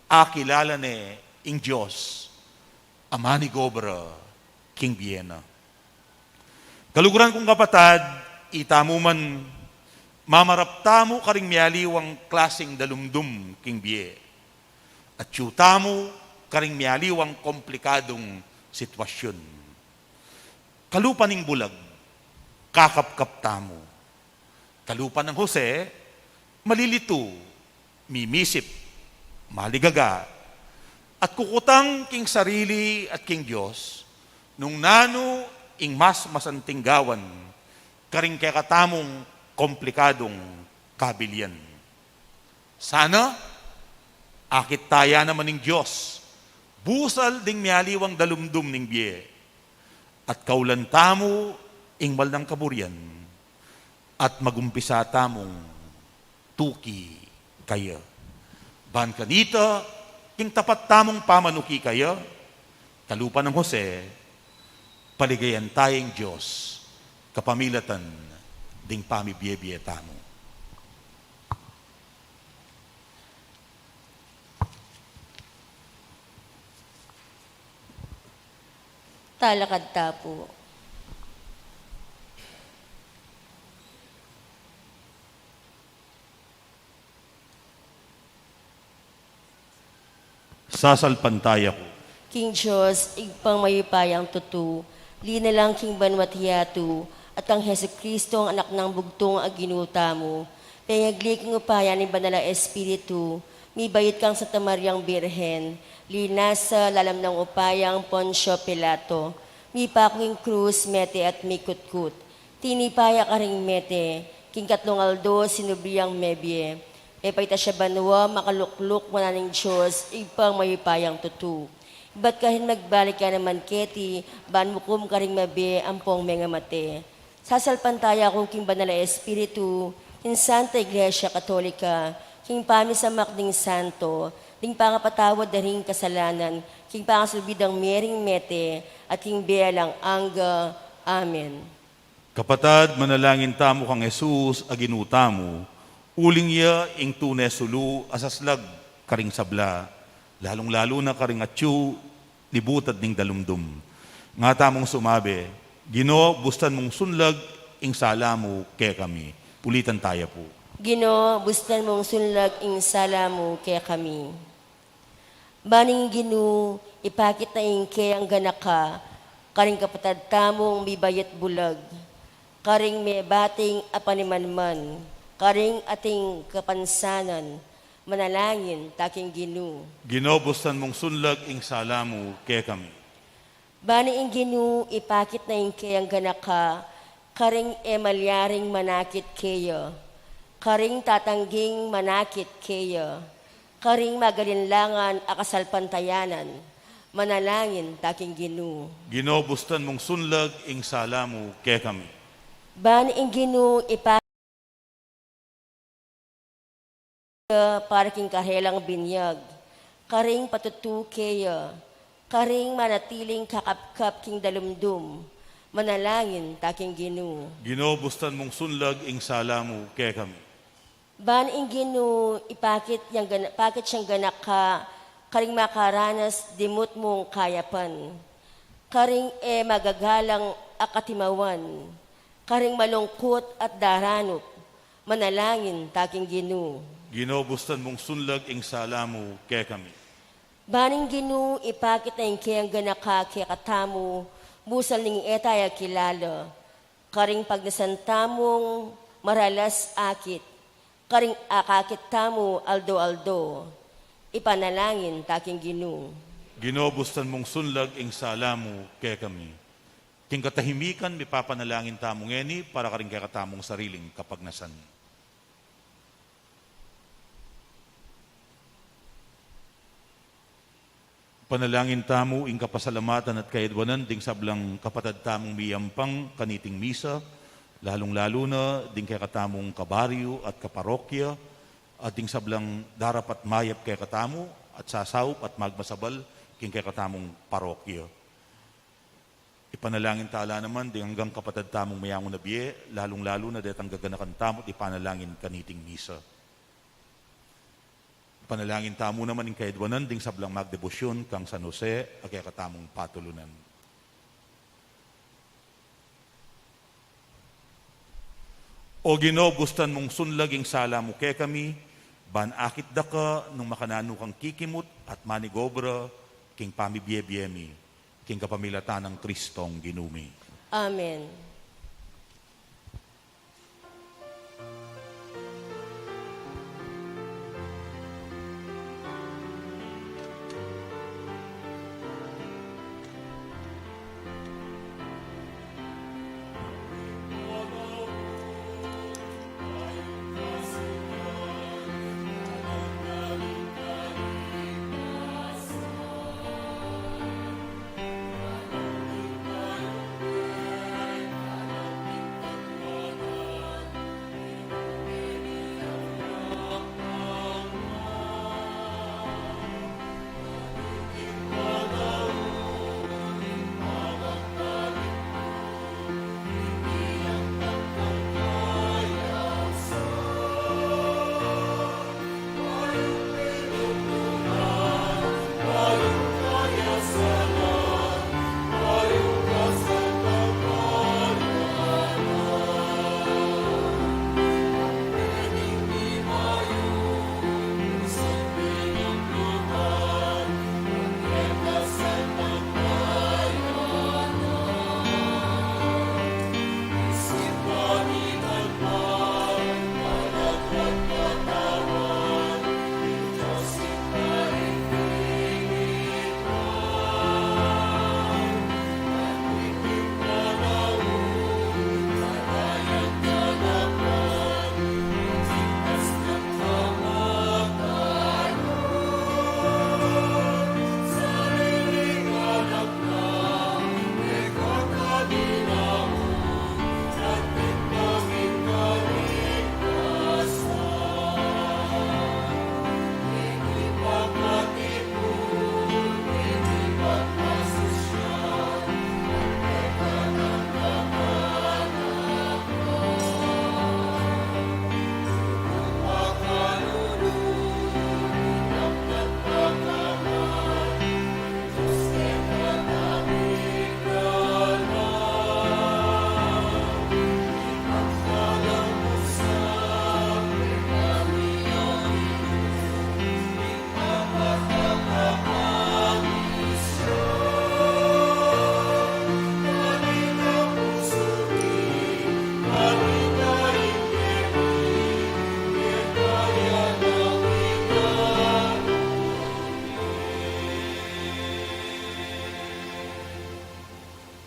akilala ni ing Diyos, Ama ni Gobra, king Biena. Kaluguran kong kapatad, itamo man, mamaraptamo karing miyaliwang klaseng dalumdum king Bie. At tamo karing miyaliwang komplikadong sitwasyon. Kalupan ng bulag, kakapkap tamo. Kalupan ng Jose, malilito, mimisip, maligaga, at kukutang king sarili at king Diyos, nung nano ing mas masantinggawan, karing kakatamong komplikadong kabilian. Sana, akit taya naman ng Diyos, busal ding miyaliwang dalumdum ning Bie, at kaulan tamo ing mal ng kaburian, at magumpisa tamong tuki kaya. Ban kanita, king tapat tamong pamanuki kaya, kalupa ng Jose, paligayan tayong Diyos, kapamilatan ding pamibye-bye tamo. Talakad tapo. Sasalpantaya ko. King Diyos, igpang mayupayang tutu, linalang King Banwatiyatu, at ang Heso Kristo, ang anak ng bugtong aginuta mo, payaglik ng upaya ni Banala Espiritu, mi bayit kang Santa Mariang Birhen, linasa lalam ng upayang Poncio Pilato, mi paking krus, mete at mi kutkut, tinipaya ka ring mete, King Katlong Aldo, sinubriyang mebye, epayta siya banwa, makalukluk mo na ng Diyos, igpang mayupayang tutu. Ba't kahin magbalik ka naman, Keti, ban mukum ka rin mabi, ampong mga mate. Sasalpantaya kong King Banala Espiritu, King Santa Iglesia Katolika, King Pamisamak ding Santo, King Pangapatawad na ring kasalanan, King Pangasulbidang Mering Mete, at King Bealang Angga. Amen. Kapatad, manalangin tamo kang Jesus, aginuta mo, uling ya ing tunay sulu, asaslag, karing sabla, lalong-lalo na karing atyu, libutad ning dalumdum. Nga tamong sumabi, Gino, bustan mong sunlag, ing sala mo kaya kami. Ulitan tayo po. Gino, bustan mong sunlag ing sala mo kaya kami. Baning Gino, ipakit na ing kaya ang ganaka, karing kapatad tamong bibayat bulag, karing may bating apanimanman, karing ating kapansanan, manalangin taking Gino. Gino, bustan mong sunlag, ing sala mo kaya kami. Bani ing Gino, ipakit na ing kaya ang ganaka, karing emalyaring manakit kaya, karing tatangging manakit kaya, karing magalinlangan akasalpantayanan, manalangin taking Gino. Gino, bustan mong sunlag, ing sala mo kaya kami. Bani ing Gino, ipakit para king kahelang binyag, karing patutu kaya, karing manatiling kakapkap king dalumdum, manalangin taking Gino. Gino, bustan mong sunlag, ing sala mo kaya kami. Ban ing Gino, ipakit siyang ganak ka, karing makaranas dimut mong kayapan, karing magagalang akatimawan, karing malungkot at daranop, manalangin taking Gino. Gino, bustan mong sunlag, ing sala mo kaya kami. Baning Gino, ipakit na yung kayang ganaka kaya katamo, busal ning etaya kilala, karing pagnasantamong maralas akit, karing akakit tamo aldo-aldo, ipanalangin taking Gino. Gino, bustan mong sunlag, ing sala mo kaya kami. King katahimikan, may papanalangin tamong eni, para karing kaya katamong sariling kapagnasan. Panalangin tamo ing kapasalamatan at kaidwanan ding sablang kapatad tamong miyampang kaniting misa, lalong-lalo na ding kay katamong kabaryo at kaparokya, ating sablang darapat mayap kay katamu at sasaup at magmasabal king kay katamong parokya. Ipanalangin tala naman di hanggang kapatid tamong mayangon na biye, lalong-lalo na detang gaganakan tamo at ipanalangin kaniting misa. Ipanalangin tamo naman ing kaedwanan ding sablang magdebosyon kang San Jose at kay katamong patulunan. O Ginoo, gustan mong sunlaging sala mo kay kami, ban akit da ka nung makanano kang kikimut at manigobra king pamibiyebiyemi, king kapamilatan ng Kristong ginumi. Amen.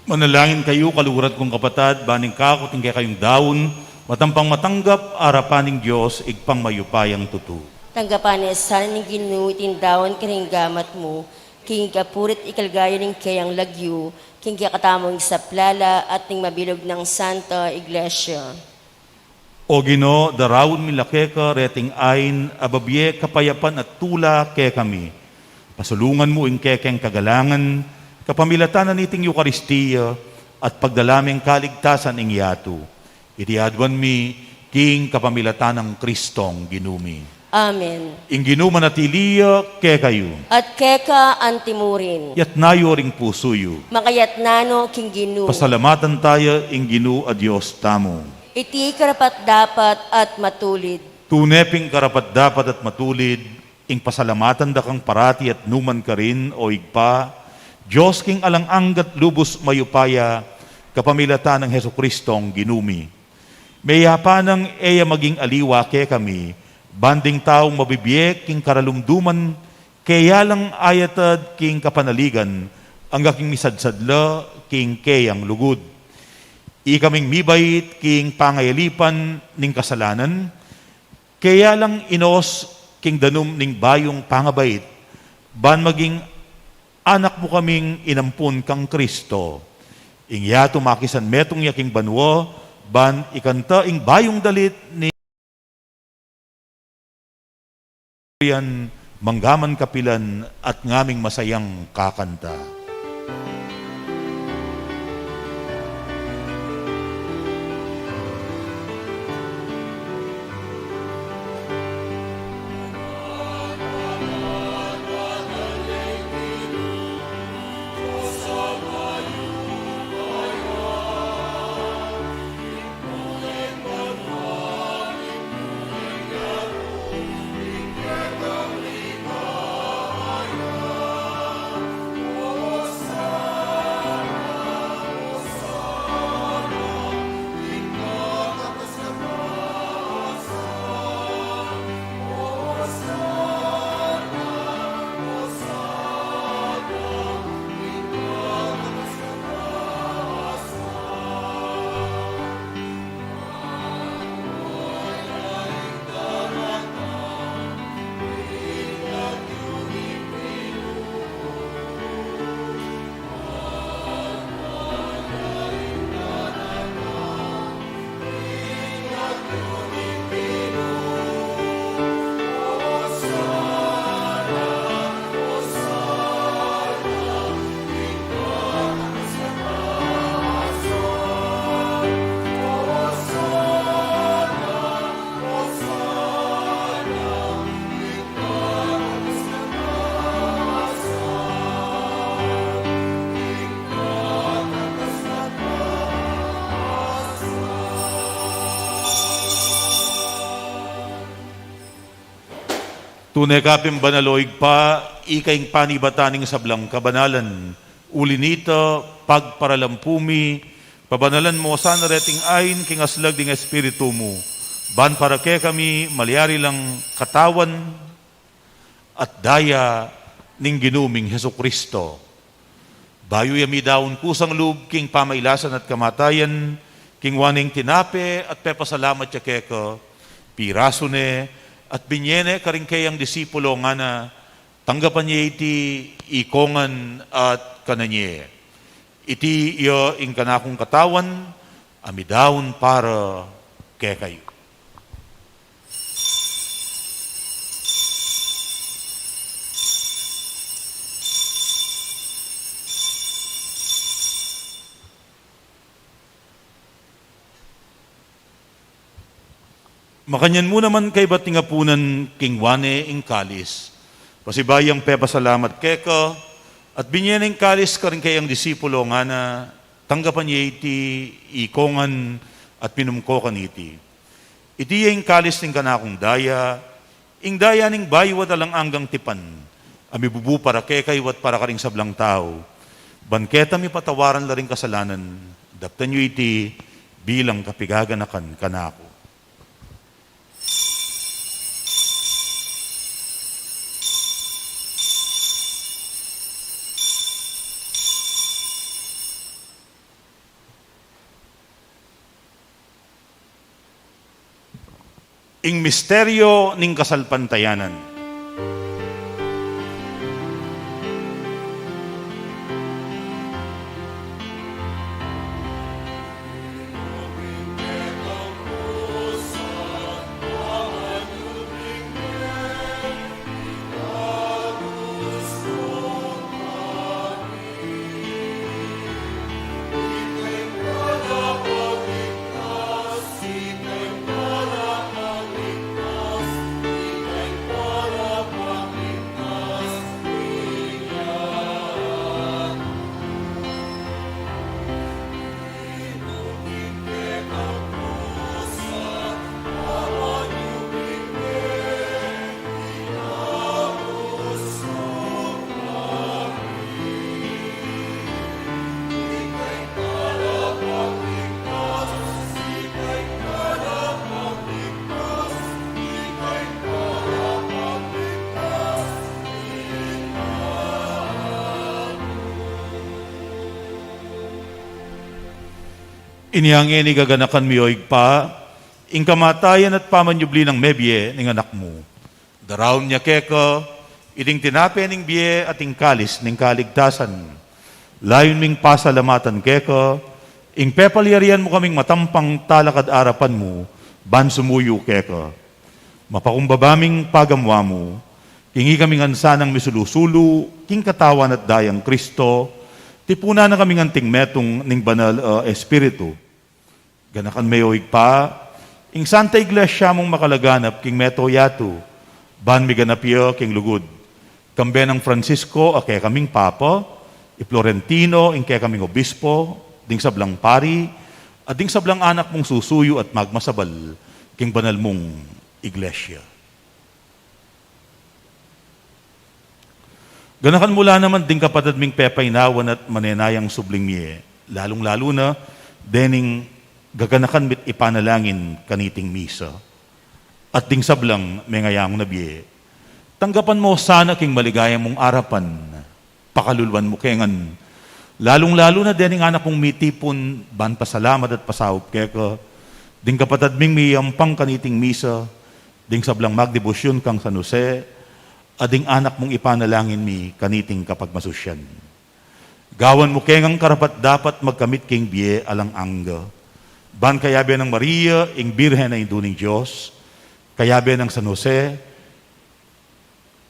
Manalangin kayo, kalurat kong kapatad, baning kakuting kay kayong daon, matampang matanggap, arapaning Diyos, igpang mayupayang tutu. Tanggapan ni sana ng ginuitin daon kiring gamat mo, king kapurit ikalgayo ng kayang lagyo, king katamong sa plala at ning mabilog ng Santa Iglesia. O Ginoo, darawon milake ka, reting ain, ababye, kapayapan at tula ke kami. Pasulungan mo ing kekeng kagalangan, kapamilatanan niting Eukaristiya at pagdalaming kaligtasan ing yato. Itiadwan mi, king kapamilatan ng Kristong ginumi. Amen. Ing ginuman at iliya, ke kayo. At keka antimurin, Yat nayo ring pusuyo. makayat nano king ginu. Pasalamatan tayo ing ginu a Diyos tamo. Iti karapat dapat at matulid. Tuneping karapat dapat at matulid, ing pasalamatan da kang parati at numan ka rin o igpa, Diyos king alang-anggat lubos mayupaya, kapamilatan ng Heso Kristong ginumi. Mayapa ng eya maging aliwa ke kami, banding taong mabibiyek king karalumduman, kaya lang ayatad king kapanaligan, ang king misadsadla king kayang lugod. Ikaming mibait king pangayalipan ning kasalanan, kaya lang inos king danum ning bayong pangabait, ban maging anak mo kaming inampun kang Kristo. Ingya tumakisan metong yaking banwa, ban ikanta ing bayong dalit ni yan manggaman kapilan at ngaming masayang kakanta. Tunay kapim banaloig pa, ikaing panibataning sablang kabanalan, ulinito, pagparalampumi, pabanalan mo sana reting ayin, king aslag ding espiritu mo, ban para ke kami, malyari lang katawan, at daya ning ginuming Heso Kristo. Bayo yami daon kusang loob, king pamailasan at kamatayan, king waning tinape at pepasalamat ya keko, piraso ne, at binyene karing kayang disipulo nga na tanggapan niya iti ikongan at kananye. Iti iyo ing kanakong katawan, amidawon para kaya kayo. Makanyan mo naman kay batingapunan king wane ing kalis. Pasibayang pepasalamat keko, at binyan ing kalis ka rin kayang disipulo nga na tanggapan niya iti ikongan at pinumkokan iti. Iti ing kalis ning kanakong daya, ing daya ning baywat alang anggang tipan, amibubu para kekay wat para karing sablang tao. Banketa mi patawaran la ring kasalanan, daptan nyo iti bilang kapigaganakan kanako. Ing misteryo ning kasalpantayanan. Inihangin ni gaganakan miyoig pa, ing kamatayan at pamanyubli ng mebye ng anak mo. Daraon niya keko, iting tinape ning biye at ing kalis ning kaligtasan. Layon ming pasalamatan keko, ing pepalyarian mo kaming matampang talakad arapan mo, ban sumuyo keko. Mapakumbabaming pagamwa mo, Kingi kami ngansa ng misulusulu, king katawan at dayang Kristo, tipuna na kami nganting metong ning banal espiritu. Ganakan mayoig pa, ing Santa Iglesia mong makalaganap king meto yatu, ban mi ganapyo king lugod. Kambe ng Francisco, kaya kaming papa, i Florentino, ing kaya kaming obispo, ding sablang pari, at ding sablang anak mong susuyo at magmasabal, king banal mong iglesia. Ganakan mula naman ding kapatid ming pepaynawan at manenayang subling miye, lalong-lalo na, dening gaganakan mit ipanalangin kaniting misa, at ding sablang may ngayang nabiye. Tanggapan mo sana king maligaya mong arapan, pakalulwan mo kengan, lalong-lalo na dening anak mong mitipon, ban pasalamat at pasawop keka, ding kapatid ming miyampang kaniting misa, ding sablang magdebosyon kang San Jose, ading anak mong ipanalangin mi kaniting kapag masusyan. Gawan mo kengang karapat dapat magkamit king biye alang angga. Ban kayabe ng Maria, ing Birhen na induning Diyos, kayabe ng San Jose,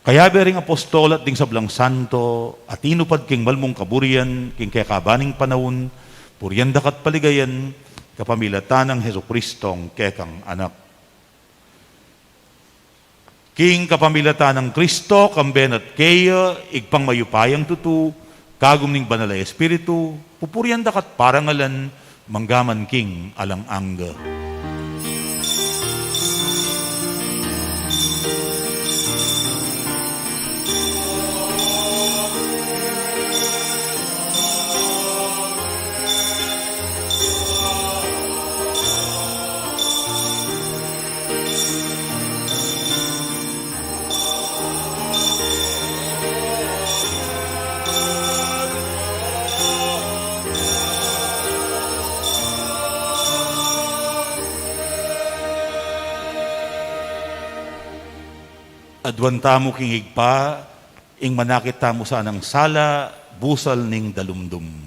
kayabe ring apostol at ding sablang santo, at inupad king malmong kaburian, king kaya kabaning panahon, puryan dakat paligayan, kapamilatan ng Heso Kristong kekang anak. King kapamilatan ng Kristo, kamben at kaya, igpang mayupayang tutu, kagum ning banal ay espiritu, pupuryan dakat parangalan, manggaman king alang angga. Adwanta mo king higpa, ing manakit mo sa anang sala, busal ning dalumdum.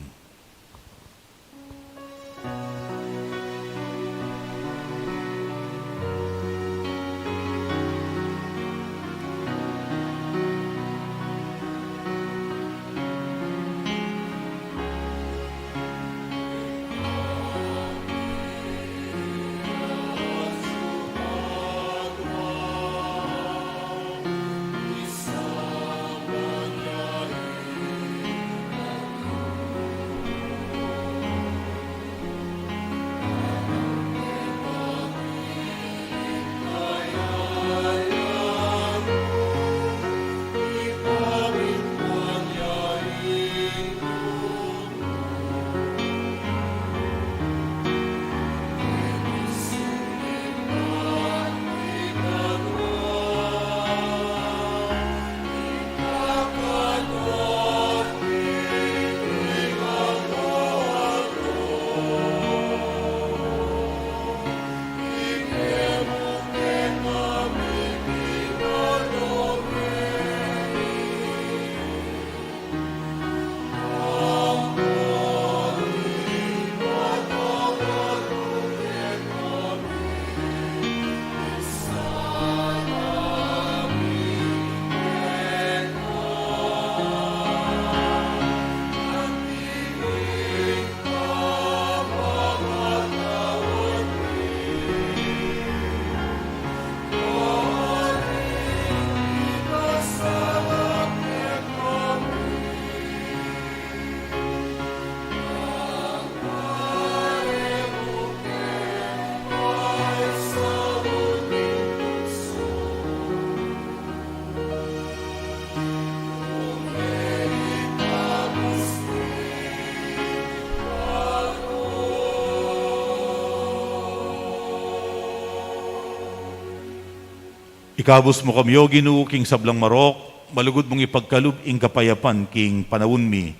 Ikabos mo kami, O Ginoo, king sablang marok, malugod mong ipagkalub ing kapayapan king panawon mi.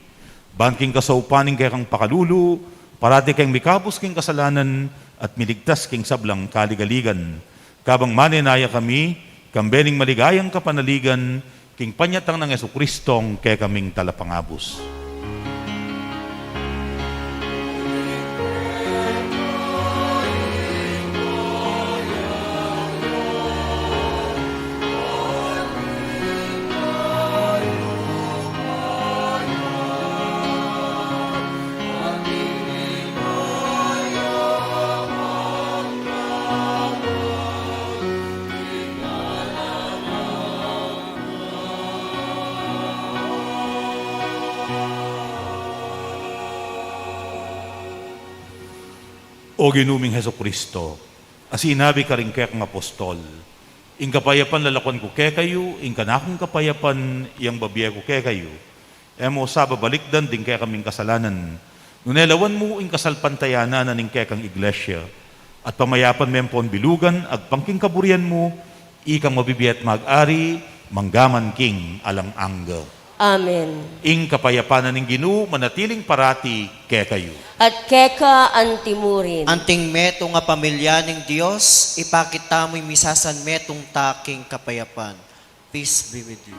Ban king kasaupaning kay kang pakalulu, parati kang mikabos king kasalanan at miligtas king sablang kaligaligan. Kabang manenaya kami, kambening maligayang kapanaligan, king panyatang ng Jesucristong kay kaming talapangabos. O ginuming Heso Kristo, asinabi ka rin kaya kang apostol, ing kapayapan lalakwan ko kaya kayo, ing kanakong kapayapan iyang babiya ko kaya kayo, emo sa babalikdan din kaya kaming kasalanan, nunelawan mo ing kasalpantayanan ning kaya kang iglesia, at pamayapan mempon bilugan, agpangking kaburian mo, ikang mabibiyat mag-ari, manggaman king alang angga. Amen. Ing kapayapanan ng Ginoo manatiling parati kaya kayo. At keka antimurin. Anting meto nga pamilya ng Diyos, ipakita mo'y misasan metong taking kapayapan. Peace be with you.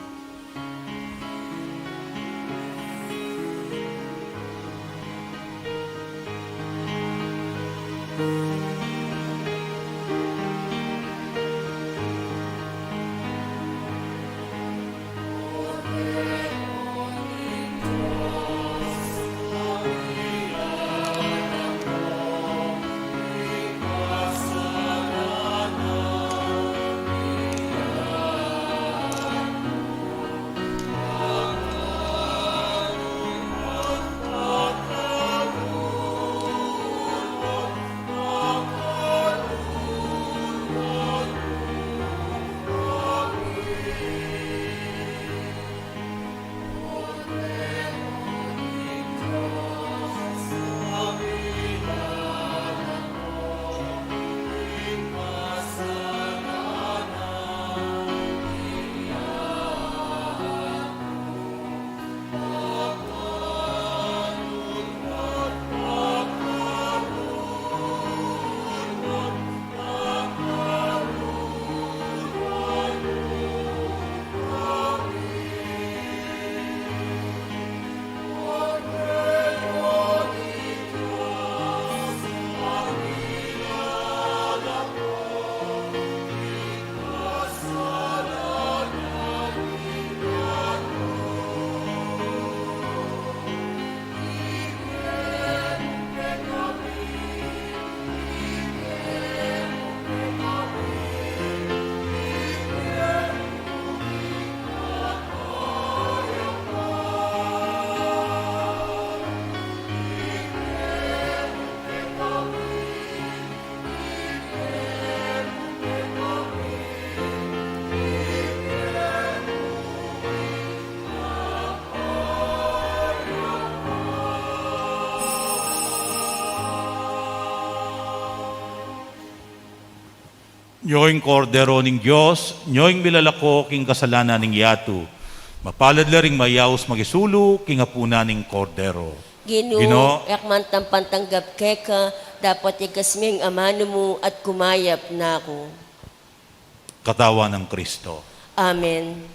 Nyoing kordero ning Diyos, nyoing milalako king kasalanan ning yatu. Mapalad la ring mayaos magisulu king apuna ning kordero. Ginoo, yakman pantanggap keka, dapat ikasming amano mo at kumayap na ako. Katawan ng Kristo. Amen.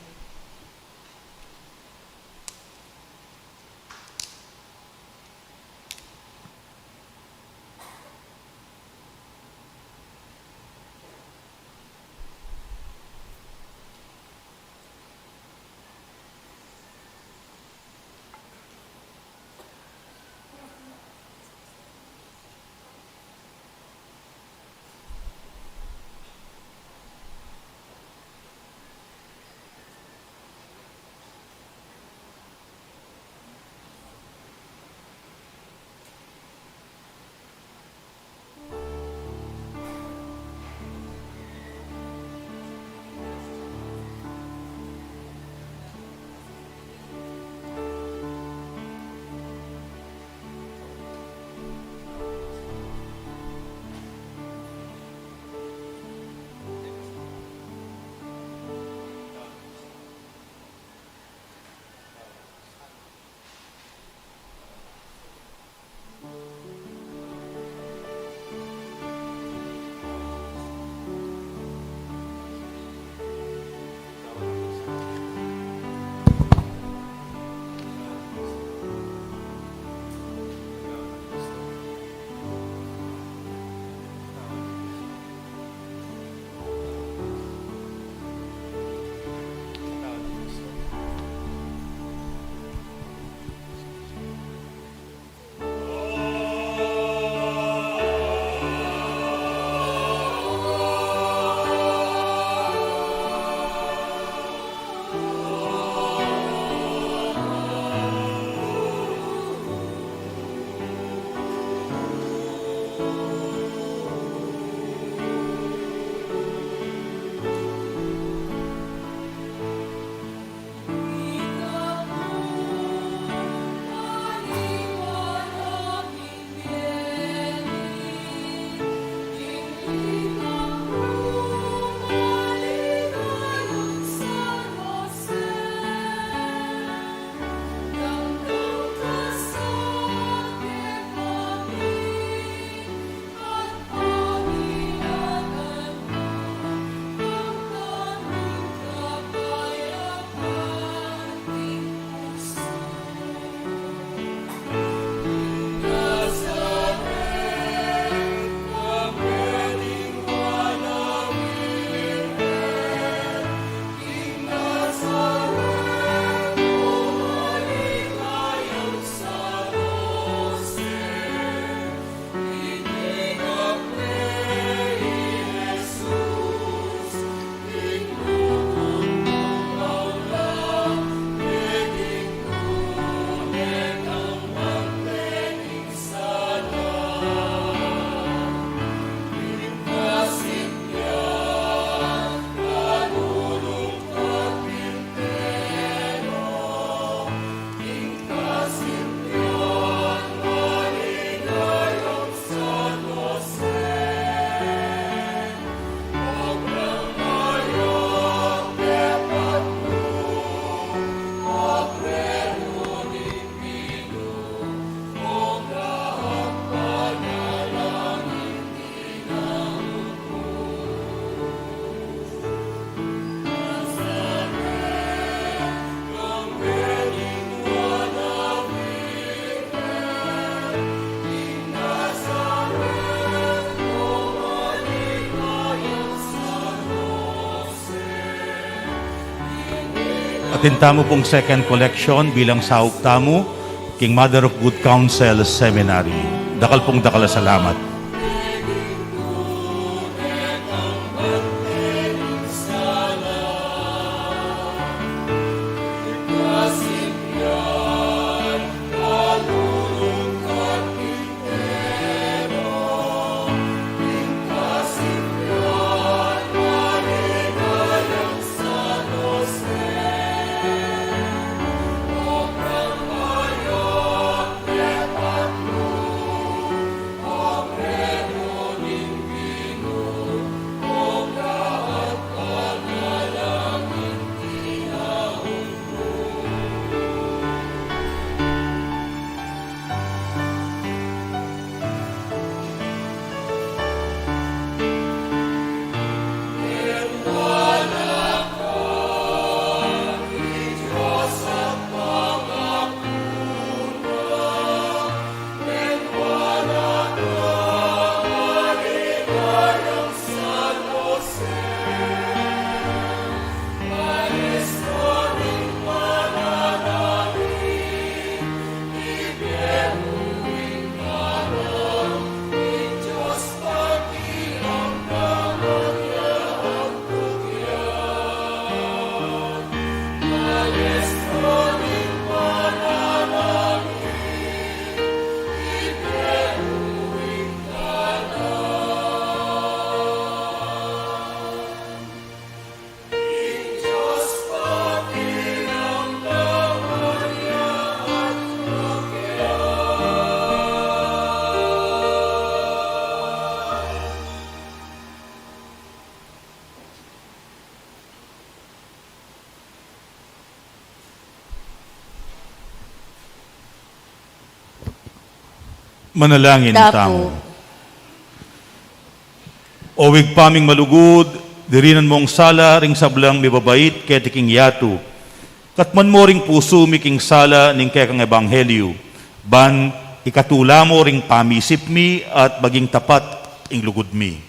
Atin tamo pong second collection bilang sahog tamo, King Mother of Good Counsel Seminary. Dakal pong dakal na salamat. Manalangin Dapo. tamo. Owig paming malugod, dirinan mong sala ring sablang mibabait ketiking yatu. Katman mo ring puso miking sala ning kekang ebanghelyo. Ban ikatula mo ring pamisip mi at maging tapat ing lugod mi.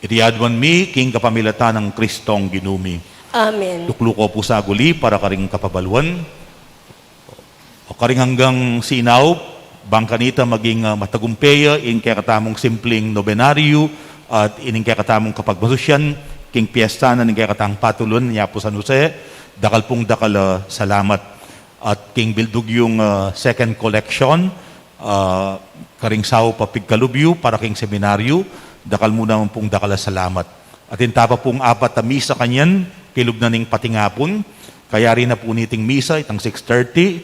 Iriadwan mi king kapamilatan ng Kristong ginumi. Amen. Tukluko po sa aguli para karing kapabaluan. O karing hanggang sinaw, bangkanita maging matagumpeya in kaya katamong simpleng nobenaryo at ining kaya katamong kapagmasusyan king piyesta na ning kaya katang patulon niya po San Jose dakal pong dakal salamat at king bildug yung second collection karing sao papigkalubyo para king seminaryo dakal muna pong dakal salamat at intapa pong apat na misa kanyan kilub na ning patingapon kaya rin na po niting misa itang 6:30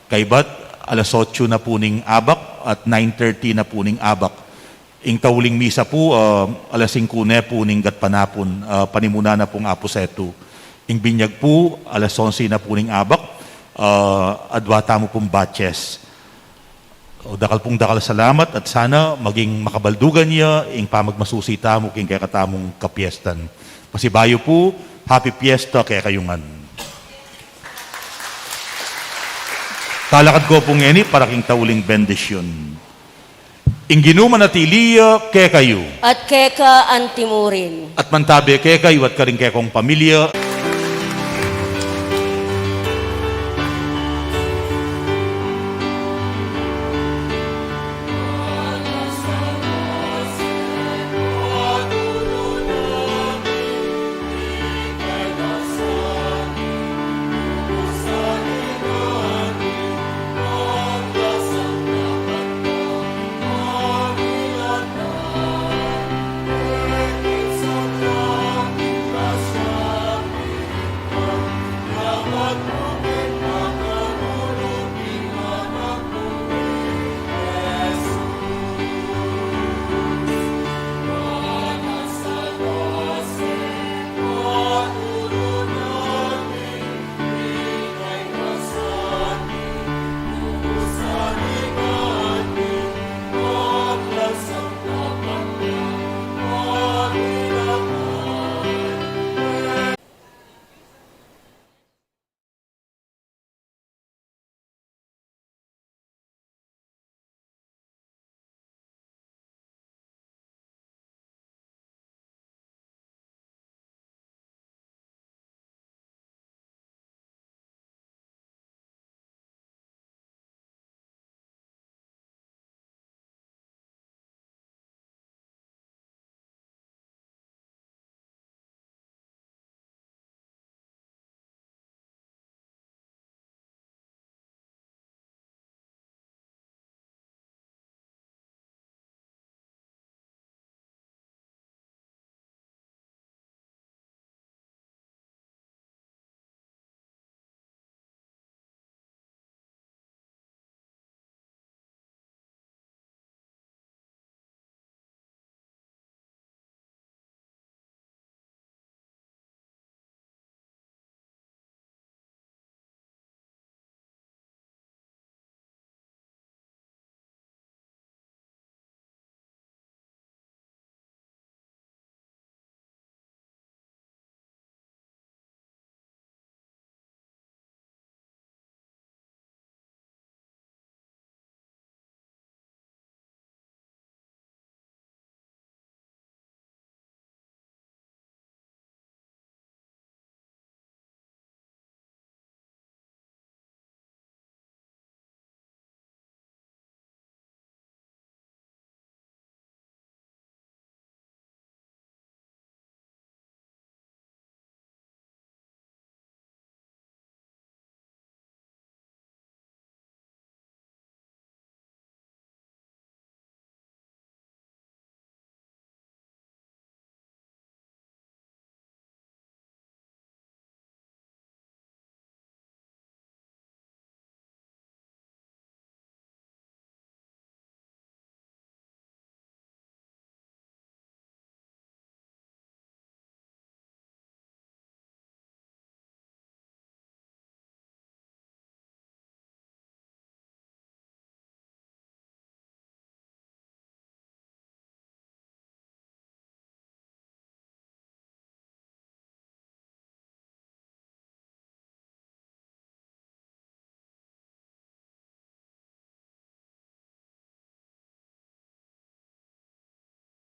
kaybat alas 8 na po ning abak at 9:30 na po ning abak. Ing tauling misa po, alas 5 na po ning gatpanapon, panimuna na pong aposeto. Ing binyag po, alas 11 na po ning abak, adwata mo pong batches. O dakal pong dakal salamat at sana maging makabaldugan niya, ing pamagmasusita mo king kaya katamong kapiestan. Pasibayo po, happy fiesta kaya kayungan. Talakad ko pong eni para king tauling bendisyon. Ingginuman at iliya, kaya kayo. At keka antimurin. At mantabi kaya kayo at karing kaya kong pamilya.